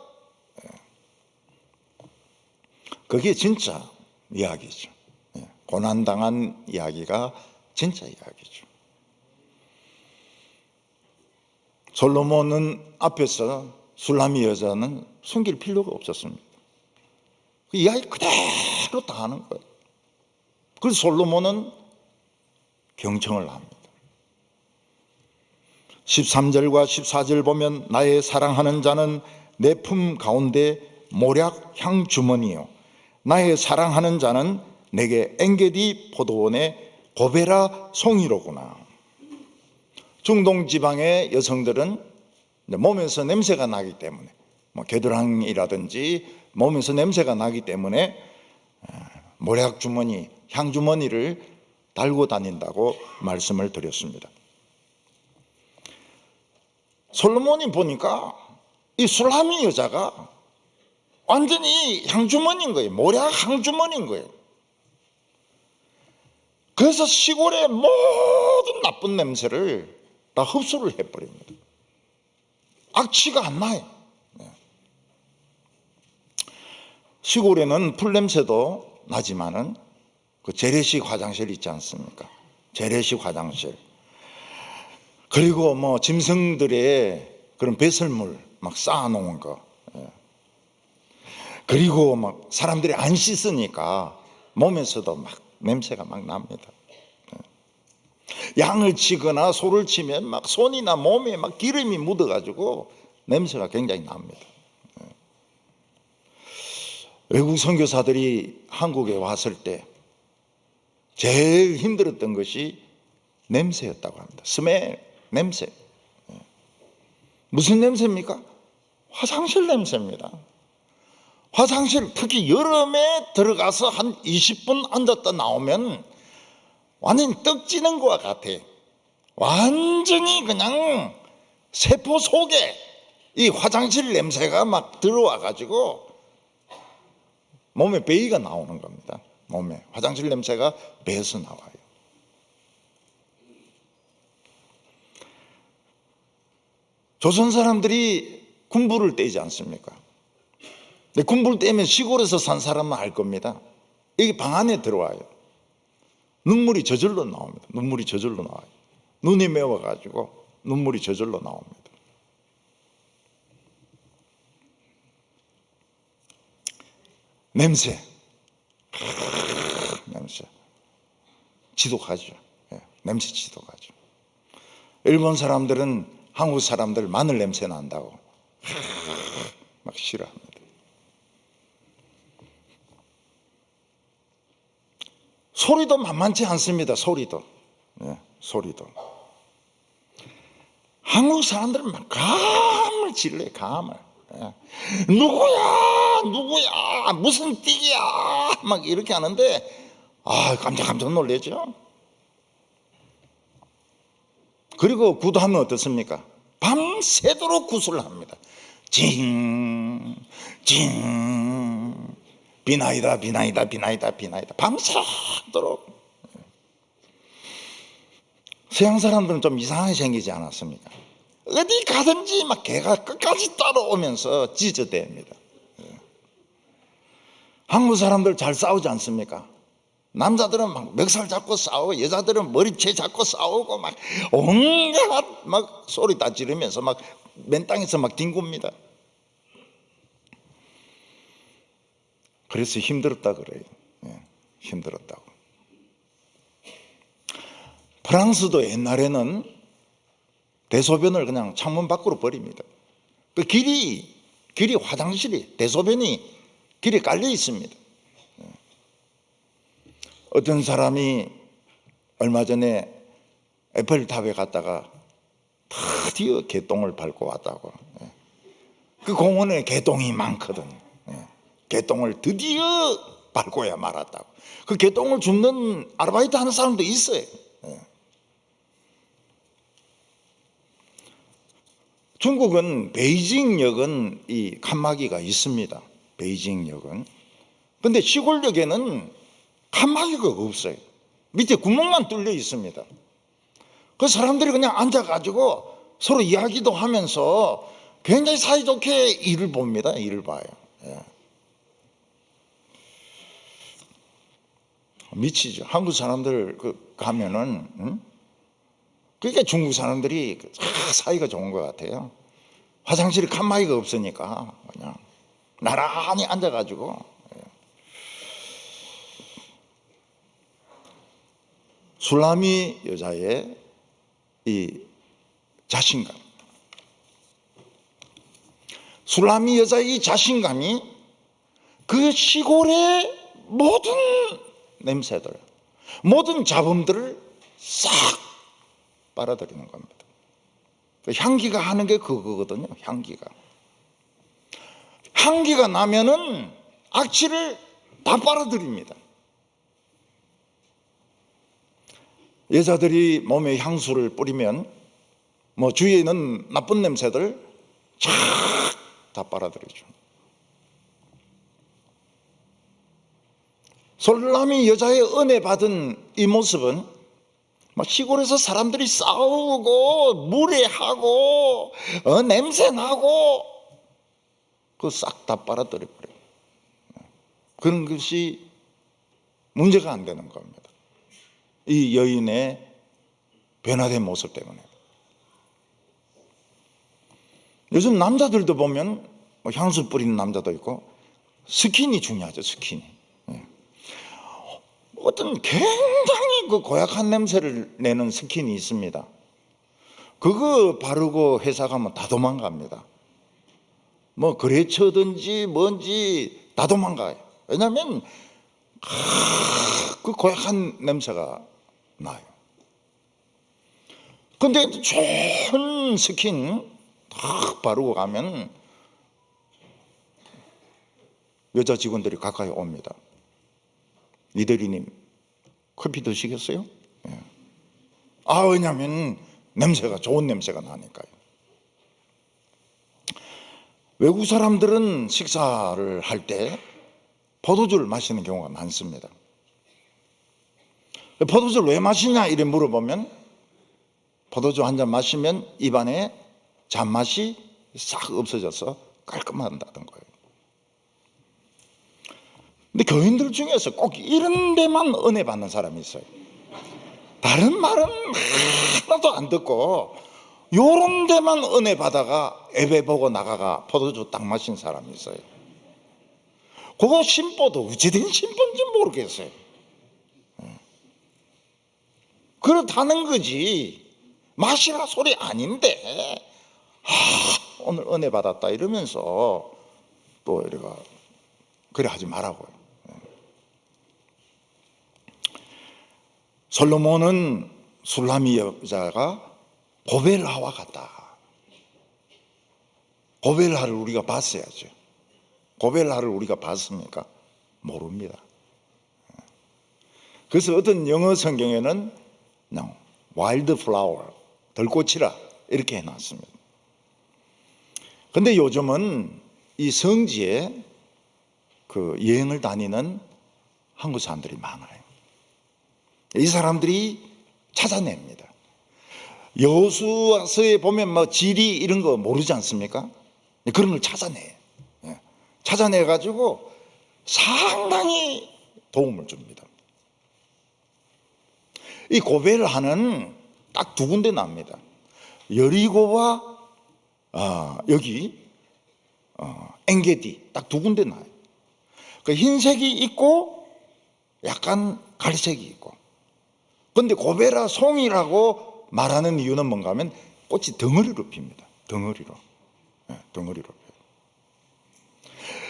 그게 진짜 이야기죠. 고난당한 이야기가 진짜 이야기죠. 솔로몬은 앞에서 술라미 여자는 숨길 필요가 없었습니다. 그 이야기 그대로 다 하는 거예요. 그래서 솔로몬은 경청을 합니다. 13절과 14절 보면 나의 사랑하는 자는 내 품 가운데 모략 향 주머니요 나의 사랑하는 자는 내게 엔게디 포도원의 고베라 송이로구나. 중동 지방의 여성들은 몸에서 냄새가 나기 때문에 겨드랑이라든지 몸에서 냄새가 나기 때문에 모략 주머니, 향 주머니를 달고 다닌다고 말씀을 드렸습니다. 솔로몬이 보니까 이 술라미 여자가 완전히 향주머니인 거예요. 모략 향주머니인 거예요. 그래서 시골의 모든 나쁜 냄새를 다 흡수를 해버립니다. 악취가 안 나요. 시골에는 풀냄새도 나지만은 그 재래식 화장실 있지 않습니까? 재래식 화장실. 그리고 짐승들의 그런 배설물 막 쌓아놓은 거. 그리고 막 사람들이 안 씻으니까 몸에서도 막 냄새가 막 납니다. 양을 치거나 소를 치면 막 손이나 몸에 막 기름이 묻어가지고 냄새가 굉장히 납니다. 외국 선교사들이 한국에 왔을 때 제일 힘들었던 것이 냄새였다고 합니다. 스멜, 냄새. 무슨 냄새입니까? 화장실 냄새입니다. 화장실 특히 여름에 들어가서 한 20분 앉았다 나오면 완전히 떡지는 것과 같아. 완전히 그냥 세포 속에 이 화장실 냄새가 막 들어와 가지고 몸에 베이가 나오는 겁니다. 몸에 화장실 냄새가 배에서 나와요. 조선 사람들이 군부를 떼지 않습니까? 근데 군부를 떼면 시골에서 산 사람은 알 겁니다. 여기 방 안에 들어와요. 눈물이 저절로 나옵니다. 눈물이 저절로 나와요. 눈이 매워가지고 눈물이 저절로 나옵니다. 냄새. 냄새. 지독하죠. 냄새 지독하죠. 일본 사람들은 한국 사람들 마늘 냄새 난다고 막 싫어합니다. 소리도 만만치 않습니다. 소리도. 소리도. 한국 사람들은 막 감을 질러요. 감을. 누구야 무슨 띠기야 막 이렇게 하는데 깜짝 놀라죠. 그리고 구두하면 어떻습니까? 밤새도록 구슬을 합니다. 징, 징, 비나이다, 비나이다, 비나이다, 비나이다. 밤새도록. 서양 사람들은 좀 이상하게 생기지 않았습니까? 어디 가든지 막 개가 끝까지 따라오면서 짖어댑니다. 한국 사람들 잘 싸우지 않습니까? 남자들은 막 멱살 잡고 싸우고 여자들은 머리채 잡고 싸우고 막 온갖 막 소리 다 지르면서 막 맨 땅에서 막 뒹굽니다. 그래서 힘들었다 그래요. 힘들었다고. 프랑스도 옛날에는 대소변을 그냥 창문 밖으로 버립니다. 그 길이 화장실이 대소변이 길에 깔려 있습니다. 어떤 사람이 얼마 전에 에펠탑에 갔다가 드디어 개똥을 밟고 왔다고. 그 공원에 개똥이 많거든. 개똥을 드디어 밟고야 말았다고. 그 개똥을 줍는 아르바이트 하는 사람도 있어요. 중국은 베이징역은 이 칸막이가 있습니다. 베이징역은. 근데 시골역에는 칸막이가 없어요. 밑에 구멍만 뚫려 있습니다. 그 사람들이 그냥 앉아가지고 서로 이야기도 하면서 굉장히 사이좋게 일을 봅니다. 일을 봐요. 미치죠. 한국 사람들 가면은, 그러니까 중국 사람들이 사이가 좋은 것 같아요. 화장실에 칸막이가 없으니까 그냥 나란히 앉아가지고. 술라미 여자의 이 자신감, 술라미 여자의 이 자신감이 그 시골의 모든 냄새들, 모든 잡음들을 싹 빨아들이는 겁니다. 향기가 하는 게 그거거든요. 향기가 나면은 악취를 다 빨아들입니다. 여자들이 몸에 향수를 뿌리면 뭐 주위에 있는 나쁜 냄새들 쫙 다 빨아들이죠. 솔라미 여자의 은혜 받은 이 모습은 시골에서 사람들이 싸우고 무례하고 냄새나고 그거 싹 다 빨아들여버려요. 그런 것이 문제가 안 되는 겁니다. 이 여인의 변화된 모습 때문에. 요즘 남자들도 보면 향수 뿌리는 남자도 있고 스킨이 중요하죠. 스킨이. 어떤 굉장히 그 고약한 냄새를 내는 스킨이 있습니다. 그거 바르고 회사 가면 다 도망갑니다. 뭐 거래처든지 뭔지 다 도망가요. 왜냐하면 그 고약한 냄새가 나요. 근데 좋은 스킨 딱 바르고 가면 여자 직원들이 가까이 옵니다. 이대리님 커피 드시겠어요? 왜냐하면 냄새가 좋은 냄새가 나니까요. 외국 사람들은 식사를 할 때 포도주를 마시는 경우가 많습니다. 포도주를 왜 마시냐 이래 물어보면 포도주 한 잔 마시면 입안에 잔맛이 싹 없어져서 깔끔하다는 거예요. 근데 교인들 중에서 꼭 이런 데만 은혜 받는 사람이 있어요. 다른 말은 하나도 안 듣고 요런 데만 은혜 받아가 예배 보고 나가가 포도주 딱 마신 사람이 있어요. 그거 심보도 어찌된 심보인지 모르겠어요. 그렇다는 거지 마시라 소리 아닌데 오늘 은혜 받았다 이러면서 또 이래가 그래 하지 말라고요. 솔로몬은 술라미 여자가 고벨하와 같다. 고벨하를 우리가 봤어야죠. 고벨하를 우리가 봤습니까? 모릅니다. 그래서 어떤 영어 성경에는 그냥 와일드 플라워, 덜 꽂히라 이렇게 해놨습니다. 근데 요즘은 이 성지에 그 여행을 다니는 한국 사람들이 많아요. 이 사람들이 찾아냅니다. 여호수아서에 보면 뭐 지리 이런 거 모르지 않습니까? 그런 걸 찾아내요. 찾아내 가지고 상당히 도움을 줍니다. 이 고벨하는 딱 두 군데 납니다. 여리고와 여기 엔게디 딱 두 군데 나요. 그 흰색이 있고 약간 갈색이 있고. 그런데 고베라 송이라고 말하는 이유는 뭔가 하면 꽃이 덩어리로 핍니다. 덩어리로. 덩어리로 펴요.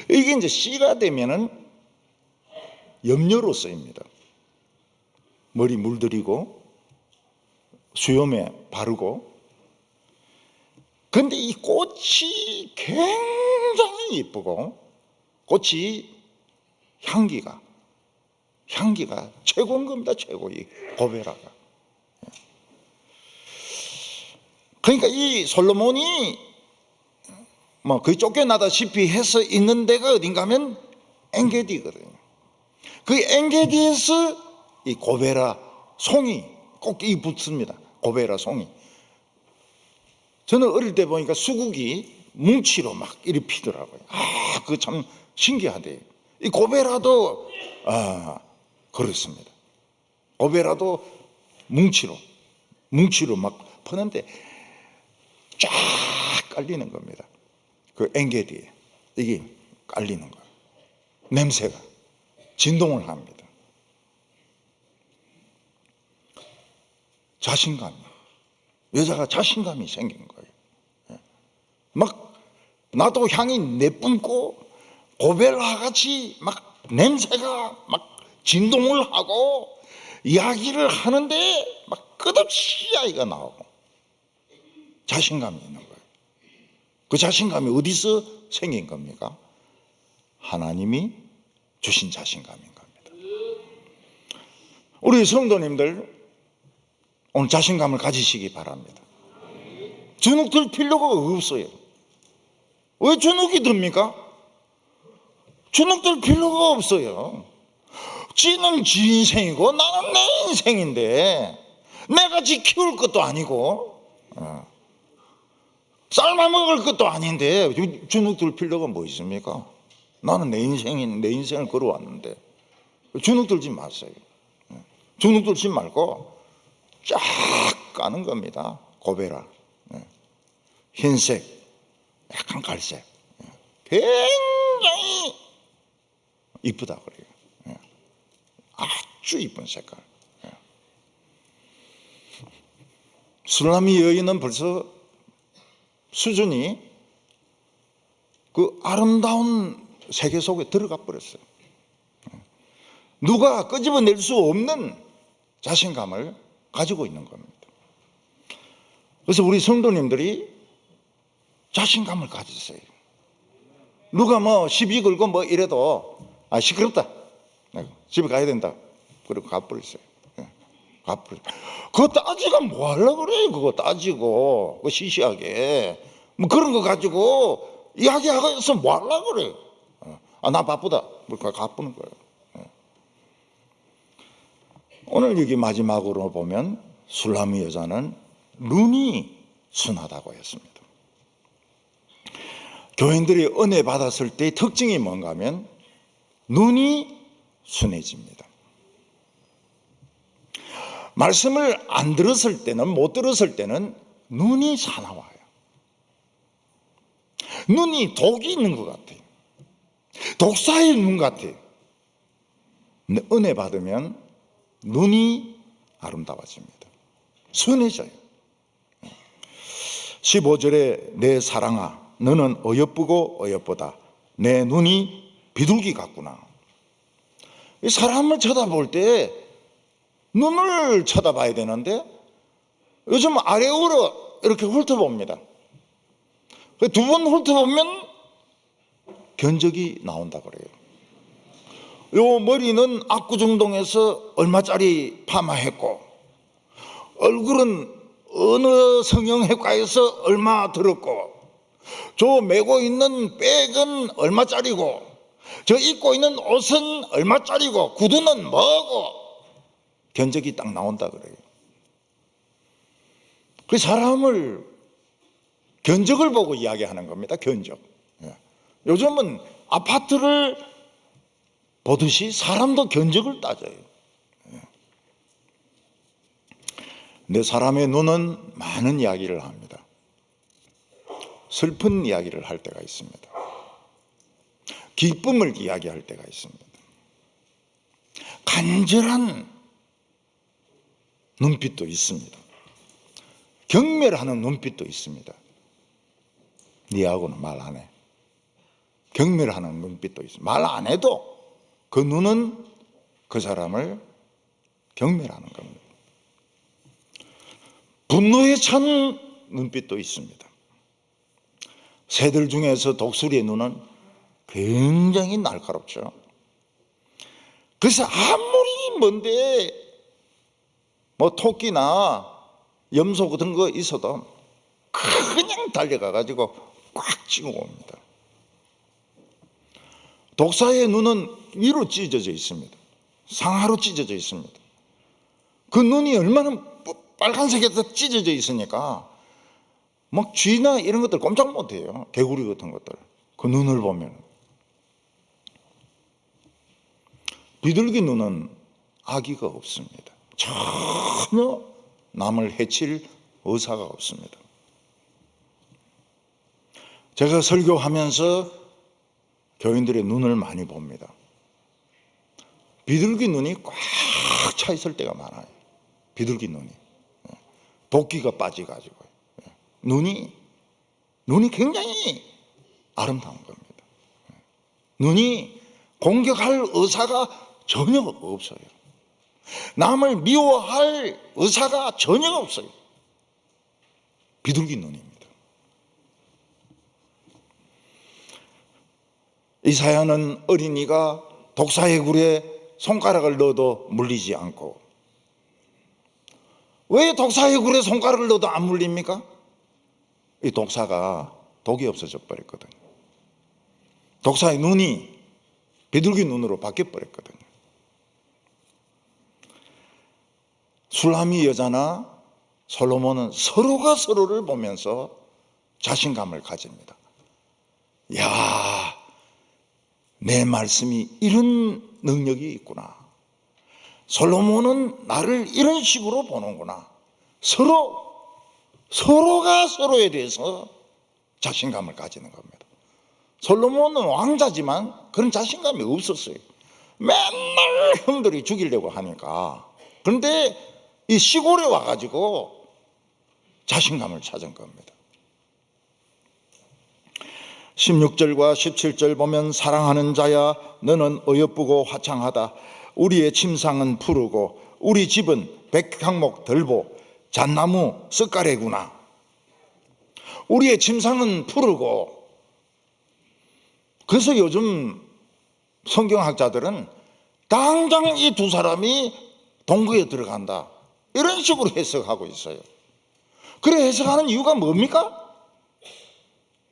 이게 이제 씨가 되면은 염료로 쓰입니다. 머리 물들이고 수염에 바르고. 그런데 이 꽃이 굉장히 이쁘고 꽃이 향기가 최고인 겁니다. 최고 이 고베라가. 그러니까 이 솔로몬이 뭐 거의 쫓겨나다시피 해서 있는 데가 어딘가 하면 엔게디거든요. 그 엔게디에서 이 고베라 송이 꼭 이 붙습니다. 고베라 송이. 저는 어릴 때 보니까 수국이 뭉치로 막 이리 피더라고요. 그거 참 신기하대요. 이 고베라도 그렇습니다. 고베라도 뭉치로 막 퍼는데 쫙 깔리는 겁니다. 그 엔게디에 이게 깔리는 거예요. 냄새가 진동을 합니다. 자신감, 여자가 자신감이 생긴 거예요. 막 나도 향이 내뿜고 고벨라 같이 막 냄새가 막 진동을 하고 이야기를 하는데 막 끝없이 이야기가 나오고 자신감이 있는 거예요. 그 자신감이 어디서 생긴 겁니까? 하나님이 주신 자신감인 겁니다. 우리 성도님들 오늘 자신감을 가지시기 바랍니다. 주눅 들 필요가 없어요. 왜 주눅이 듭니까? 주눅 들 필요가 없어요. 지는 지 인생이고 나는 내 인생인데 내가 지 키울 것도 아니고 삶아 먹을 것도 아닌데 주눅 들 필요가 뭐 있습니까? 나는 내 인생을 걸어왔는데 주눅 들지 마세요. 주눅 들지 말고 쫙 까는 겁니다. 고베라 흰색 약간 갈색 굉장히 이쁘다 그래요. 아주 이쁜 색깔. 술라미 여인은 벌써 수준이 그 아름다운 세계 속에 들어가 버렸어요. 누가 끄집어낼 수 없는 자신감을 가지고 있는 겁니다. 그래서 우리 성도님들이 자신감을 가지세요. 누가 뭐 시비 걸고 뭐 이래도 시끄럽다. 집에 가야 된다. 그리고 가버렸어요. 가버렸어요. 그거 따지가 뭐 하려고 그래? 그거 따지고 그거 시시하게 뭐 그런 거 가지고 이야기하고서 뭐 하려고 그래? 나 바쁘다. 그러니까 가쁘는 거예요. 오늘 여기 마지막으로 보면 술라미 여자는 눈이 순하다고 했습니다. 교인들이 은혜 받았을 때의 특징이 뭔가 하면 눈이 순해집니다. 말씀을 안 들었을 때는, 못 들었을 때는 눈이 사나워요. 눈이 독이 있는 것 같아요. 독사의 눈 같아요. 근데 은혜 받으면 눈이 아름다워집니다. 순해져요. 15절에 내 사랑아 너는 어여쁘고 어여쁘다. 내 눈이 비둘기 같구나. 이 사람을 쳐다볼 때 눈을 쳐다봐야 되는데 요즘 아래우로 이렇게 훑어봅니다. 두 번 훑어보면 견적이 나온다 그래요. 요 머리는 압구정동에서 얼마짜리 파마했고 얼굴은 어느 성형외과에서 얼마 들었고, 저 메고 있는 백은 얼마짜리고, 저 입고 있는 옷은 얼마짜리고, 구두는 뭐고, 견적이 딱 나온다 그래요. 그 사람을 견적을 보고 이야기하는 겁니다. 견적. 요즘은 아파트를 보듯이 사람도 견적을 따져요. 근데 사람의 눈은 많은 이야기를 합니다. 슬픈 이야기를 할 때가 있습니다. 기쁨을 이야기할 때가 있습니다. 간절한 눈빛도 있습니다. 경멸하는 눈빛도 있습니다. 니하고는 말 안 해. 경멸하는 눈빛도 있습니다. 말 안 해도 그 눈은 그 사람을 경멸하는 겁니다. 분노에 찬 눈빛도 있습니다. 새들 중에서 독수리의 눈은 굉장히 날카롭죠. 그래서 아무리 먼데 뭐 토끼나 염소 같은 거 있어도 그냥 달려가 가지고 꽉 찍고 옵니다. 독사의 눈은 위로 찢어져 있습니다. 상하로 찢어져 있습니다. 그 눈이 얼마나 빨간색에서 찢어져 있으니까 막 쥐나 이런 것들 꼼짝 못해요. 개구리 같은 것들. 그 눈을 보면. 비둘기 눈은 악의가 없습니다. 전혀 남을 해칠 의사가 없습니다. 제가 설교하면서 교인들의 눈을 많이 봅니다. 비둘기 눈이 꽉 차 있을 때가 많아요. 비둘기 눈이. 도끼가 빠져가지고. 눈이 굉장히 아름다운 겁니다. 눈이 공격할 의사가 전혀 없어요. 남을 미워할 의사가 전혀 없어요. 비둘기 눈입니다. 이사야는 어린이가 독사의 굴에 손가락을 넣어도 물리지 않고, 왜 독사의 굴에 손가락을 넣어도 안 물립니까? 이 독사가 독이 없어져 버렸거든요. 독사의 눈이 비둘기 눈으로 바뀌어 버렸거든요. 술람이 여자나 솔로몬은 서로가 서로를 보면서 자신감을 가집니다. 야, 내 말씀이 이런 능력이 있구나. 솔로몬은 나를 이런 식으로 보는구나. 서로가 서로에 대해서 자신감을 가지는 겁니다. 솔로몬은 왕자지만 그런 자신감이 없었어요. 맨날 형들이 죽이려고 하니까. 그런데 이 시골에 와가지고 자신감을 찾은 겁니다. 16절과 17절 보면, 사랑하는 자야 너는 어여쁘고 화창하다. 우리의 침상은 푸르고 우리 집은 백향목 들보 잣나무 석가래구나. 우리의 침상은 푸르고, 그래서 요즘 성경학자들은 당장 이 두 사람이 동거에 들어간다 이런 식으로 해석하고 있어요. 그래 해석하는 이유가 뭡니까?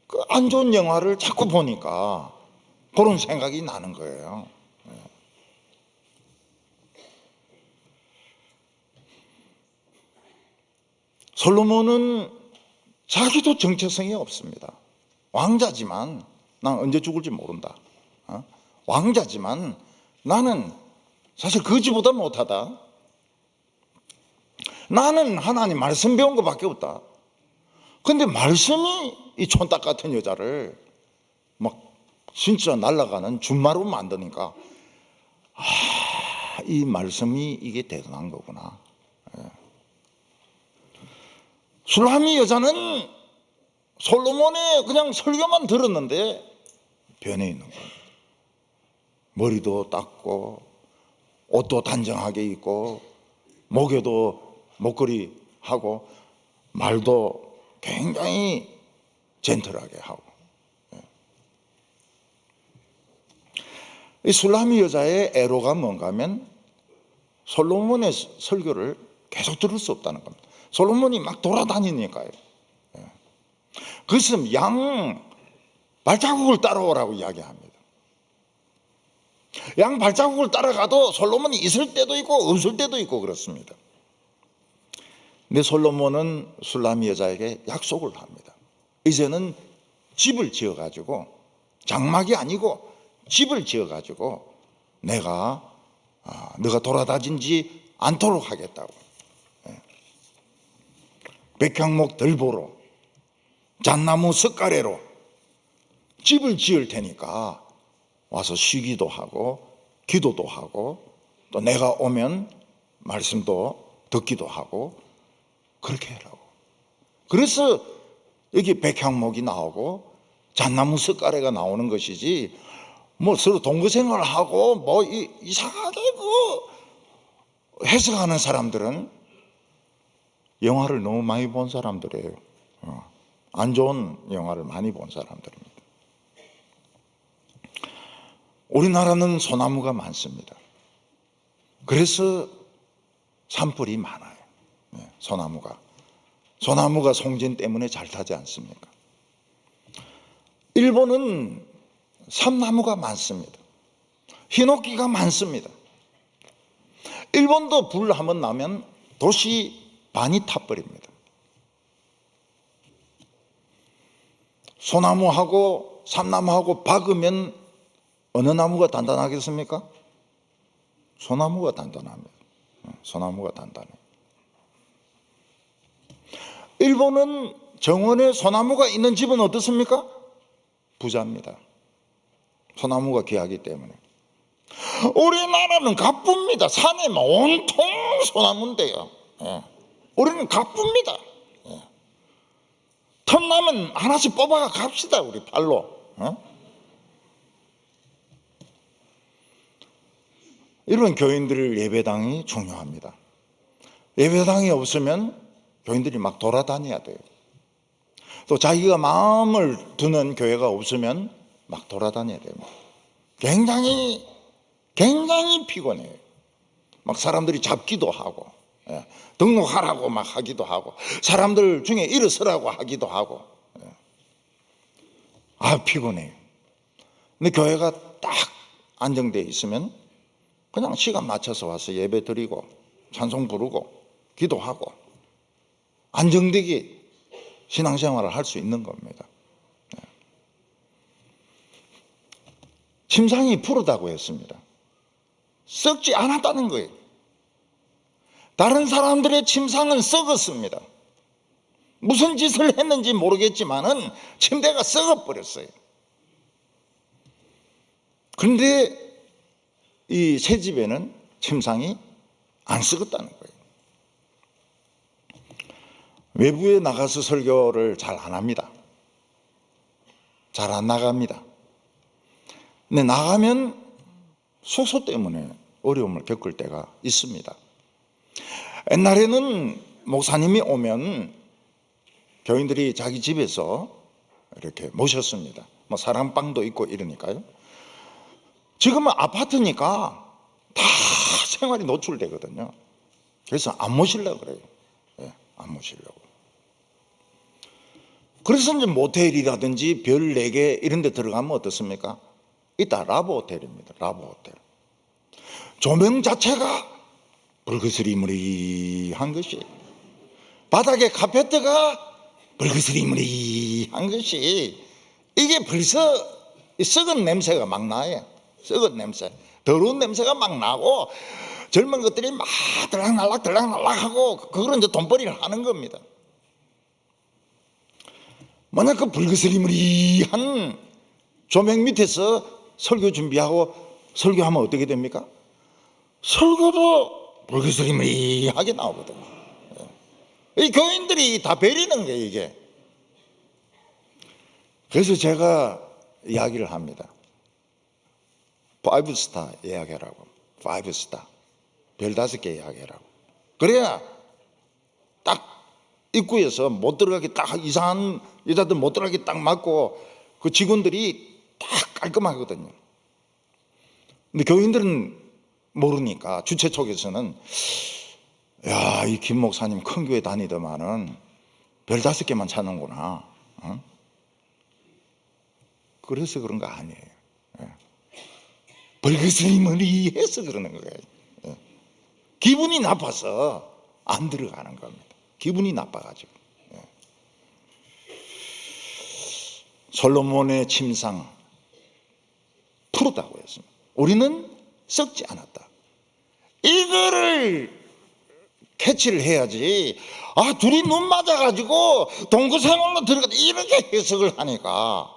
그 안 좋은 영화를 자꾸 보니까 그런 생각이 나는 거예요. 솔로몬은 자기도 정체성이 없습니다. 왕자지만 난 언제 죽을지 모른다. 왕자지만 나는 사실 거지보다 못하다. 나는 하나님 말씀 배운 것밖에 없다. 근데 말씀이 이 촌딱 같은 여자를 막 진짜 날아가는 준마로 만드니까, 이 말씀이 이게 대단한 거구나. 술람이 여자는 솔로몬의 그냥 설교만 들었는데 변해 있는 거예요. 머리도 닦고 옷도 단정하게 입고 목에도 목걸이 하고 말도 굉장히 젠틀하게 하고. 이 술람이 여자의 애로가 뭔가 하면 솔로몬의 설교를 계속 들을 수 없다는 겁니다. 솔로몬이 막 돌아다니니까요. 그것은 양 발자국을 따라오라고 이야기합니다. 양 발자국을 따라가도 솔로몬이 있을 때도 있고 없을 때도 있고 그렇습니다. 근데 솔로몬은 술라미 여자에게 약속을 합니다. 이제는 집을 지어가지고, 장막이 아니고 집을 지어가지고 내가 너가 돌아다니지 않도록 하겠다고. 백향목 들보로, 잣나무 석가래로 집을 지을 테니까 와서 쉬기도 하고 기도도 하고 또 내가 오면 말씀도 듣기도 하고 그렇게 해라고. 그래서 여기 백향목이 나오고 잣나무 석가래가 나오는 것이지, 뭐 서로 동거생활을 하고 뭐 이상하게 해석하는 사람들은 영화를 너무 많이 본 사람들이에요. 안 좋은 영화를 많이 본 사람들입니다. 우리나라는 소나무가 많습니다. 그래서 산불이 많아요. 소나무가 송진 때문에 잘 타지 않습니까? 일본은 삼나무가 많습니다. 히노키가 많습니다. 일본도 불 한번 나면 도시 반이 타버립니다. 소나무하고 삼나무하고 박으면 어느 나무가 단단하겠습니까? 소나무가 단단합니다. 소나무가 단단해요. 일본은 정원에 소나무가 있는 집은 어떻습니까? 부자입니다. 소나무가 귀하기 때문에. 우리나라는 가쁩니다. 산에 온통 소나무인데요. 우리는 가쁩니다. 틈나면 하나씩 뽑아가 갑시다, 우리 발로. 이런 교인들 예배당이 중요합니다. 예배당이 없으면 교인들이 막 돌아다녀야 돼요. 또 자기가 마음을 두는 교회가 없으면 막 돌아다녀야 됩니다. 굉장히 피곤해요. 막 사람들이 잡기도 하고, 등록하라고 막 하기도 하고, 사람들 중에 일어서라고 하기도 하고, 피곤해요. 근데 교회가 딱 안정되어 있으면 그냥 시간 맞춰서 와서 예배 드리고 찬송 부르고 기도하고 안정되게 신앙생활을 할 수 있는 겁니다. 침상이 푸르다고 했습니다. 썩지 않았다는 거예요. 다른 사람들의 침상은 썩었습니다. 무슨 짓을 했는지 모르겠지만은 침대가 썩어버렸어요. 그런데 이 새 집에는 침상이 안 썩었다는 거예요. 외부에 나가서 설교를 잘 안 합니다. 잘 안 나갑니다. 근데 나가면 소소 때문에 어려움을 겪을 때가 있습니다. 옛날에는 목사님이 오면 교인들이 자기 집에서 이렇게 모셨습니다. 뭐 사랑방도 있고 이러니까요. 지금은 아파트니까 다 생활이 노출되거든요. 그래서 안 모시려고 그래요. 안 모시려고. 그래서 이제 모텔이라든지 별 4개 이런 데 들어가면 어떻습니까? 이따 라브 호텔입니다. 라브 호텔. 조명 자체가 불그스리무리한 것이, 바닥에 카페트가 불그스리무리한 것이, 이게 벌써 썩은 냄새가 막 나요. 썩은 냄새, 더러운 냄새가 막 나고 젊은 것들이 막 들락날락 하고 그걸 이제 돈벌이를 하는 겁니다. 만약 그 불그스리무리한 조명 밑에서 설교 준비하고 설교하면 어떻게 됩니까? 설교도 불그스리무리하게 나오거든요. 이 교인들이 다 베리는 거예요, 이게. 그래서 제가 이야기를 합니다. 5스타 예약해라고. 5스타. 별 5개 예약해라고. 그래야 딱 입구에서 못 들어가게 딱, 이상한 여자들 못 들어가게 딱 맞고 그 직원들이 딱 깔끔하거든요. 근데 교인들은 모르니까 주최 쪽에서는 야, 이 김 목사님 큰 교회 다니더만은 별 5개만 찾는구나. 그래서 그런 거 아니에요. 벌거스님이 해서 그러는 거예요. 기분이 나빠서 안 들어가는 겁니다. 기분이 나빠가지고. 솔로몬의 침상 푸르다고 했습니다. 우리는 썩지 않았다. 이거를 캐치를 해야지. 둘이 눈 맞아가지고 동거생활로 들어가다 이렇게 해석을 하니까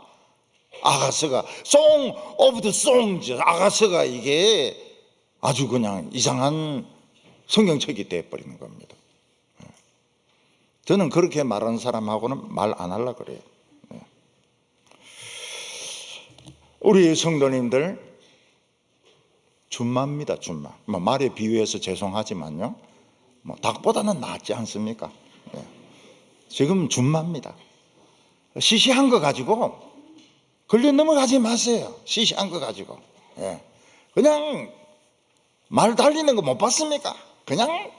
아가서가 송 오브 더 송즈, 아가서가 이게 아주 그냥 이상한 성경책이 되어버리는 겁니다. 저는 그렇게 말하는 사람하고는 말 안 하려고 그래요. 우리 성도님들 준마입니다. 준마. 말에 비유해서 죄송하지만요, 닭보다는 낫지 않습니까? 지금 준마입니다. 시시한 거 가지고 걸려 넘어가지 마세요. 시시한 거 가지고. 그냥 말 달리는 거 못 봤습니까? 그냥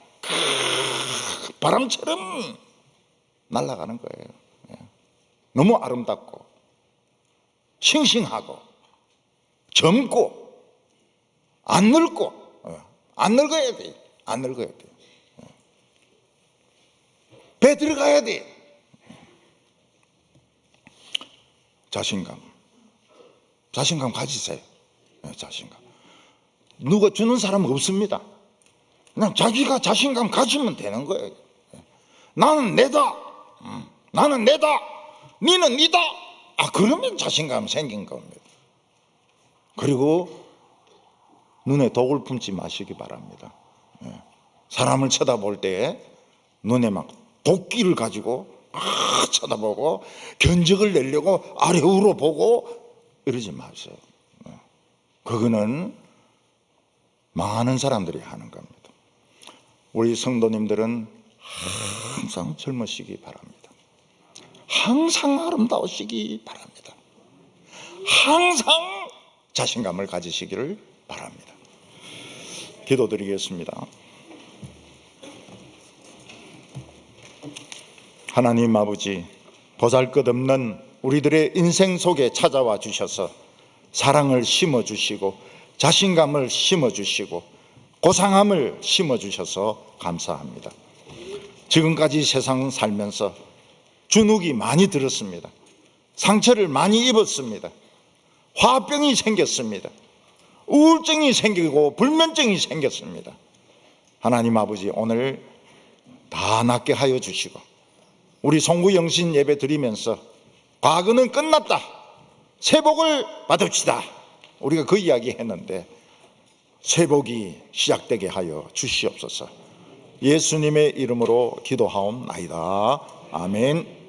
바람처럼 날아가는 거예요. 너무 아름답고 싱싱하고 젊고 안 늙고, 안 늙어야 돼. 안 늙어야 돼. 배 들어가야 돼. 자신감 가지세요. 자신감. 누가 주는 사람 없습니다. 그냥 자기가 자신감 가지면 되는 거예요. 나는 내다. 나는 내다. 니는 니다. 그러면 자신감 생긴 겁니다. 그리고 눈에 독을 품지 마시기 바랍니다. 사람을 쳐다볼 때 눈에 막 도끼를 가지고 쳐다보고 견적을 내려고 아래우로 보고 이러지 마세요. 그거는 망하는 사람들이 하는 겁니다. 우리 성도님들은 항상 젊으시기 바랍니다. 항상 아름다우시기 바랍니다. 항상 자신감을 가지시기를 바랍니다. 기도드리겠습니다. 하나님 아버지, 보잘것없는 우리들의 인생 속에 찾아와 주셔서 사랑을 심어주시고 자신감을 심어주시고 고상함을 심어주셔서 감사합니다. 지금까지 세상 살면서 주눅이 많이 들었습니다. 상처를 많이 입었습니다. 화병이 생겼습니다. 우울증이 생기고 불면증이 생겼습니다. 하나님 아버지, 오늘 다 낫게 하여 주시고 우리 송구영신 예배 드리면서 과거는 끝났다, 새복을 받읍시다, 우리가 그 이야기 했는데 새복이 시작되게 하여 주시옵소서. 예수님의 이름으로 기도하옵나이다. 아멘.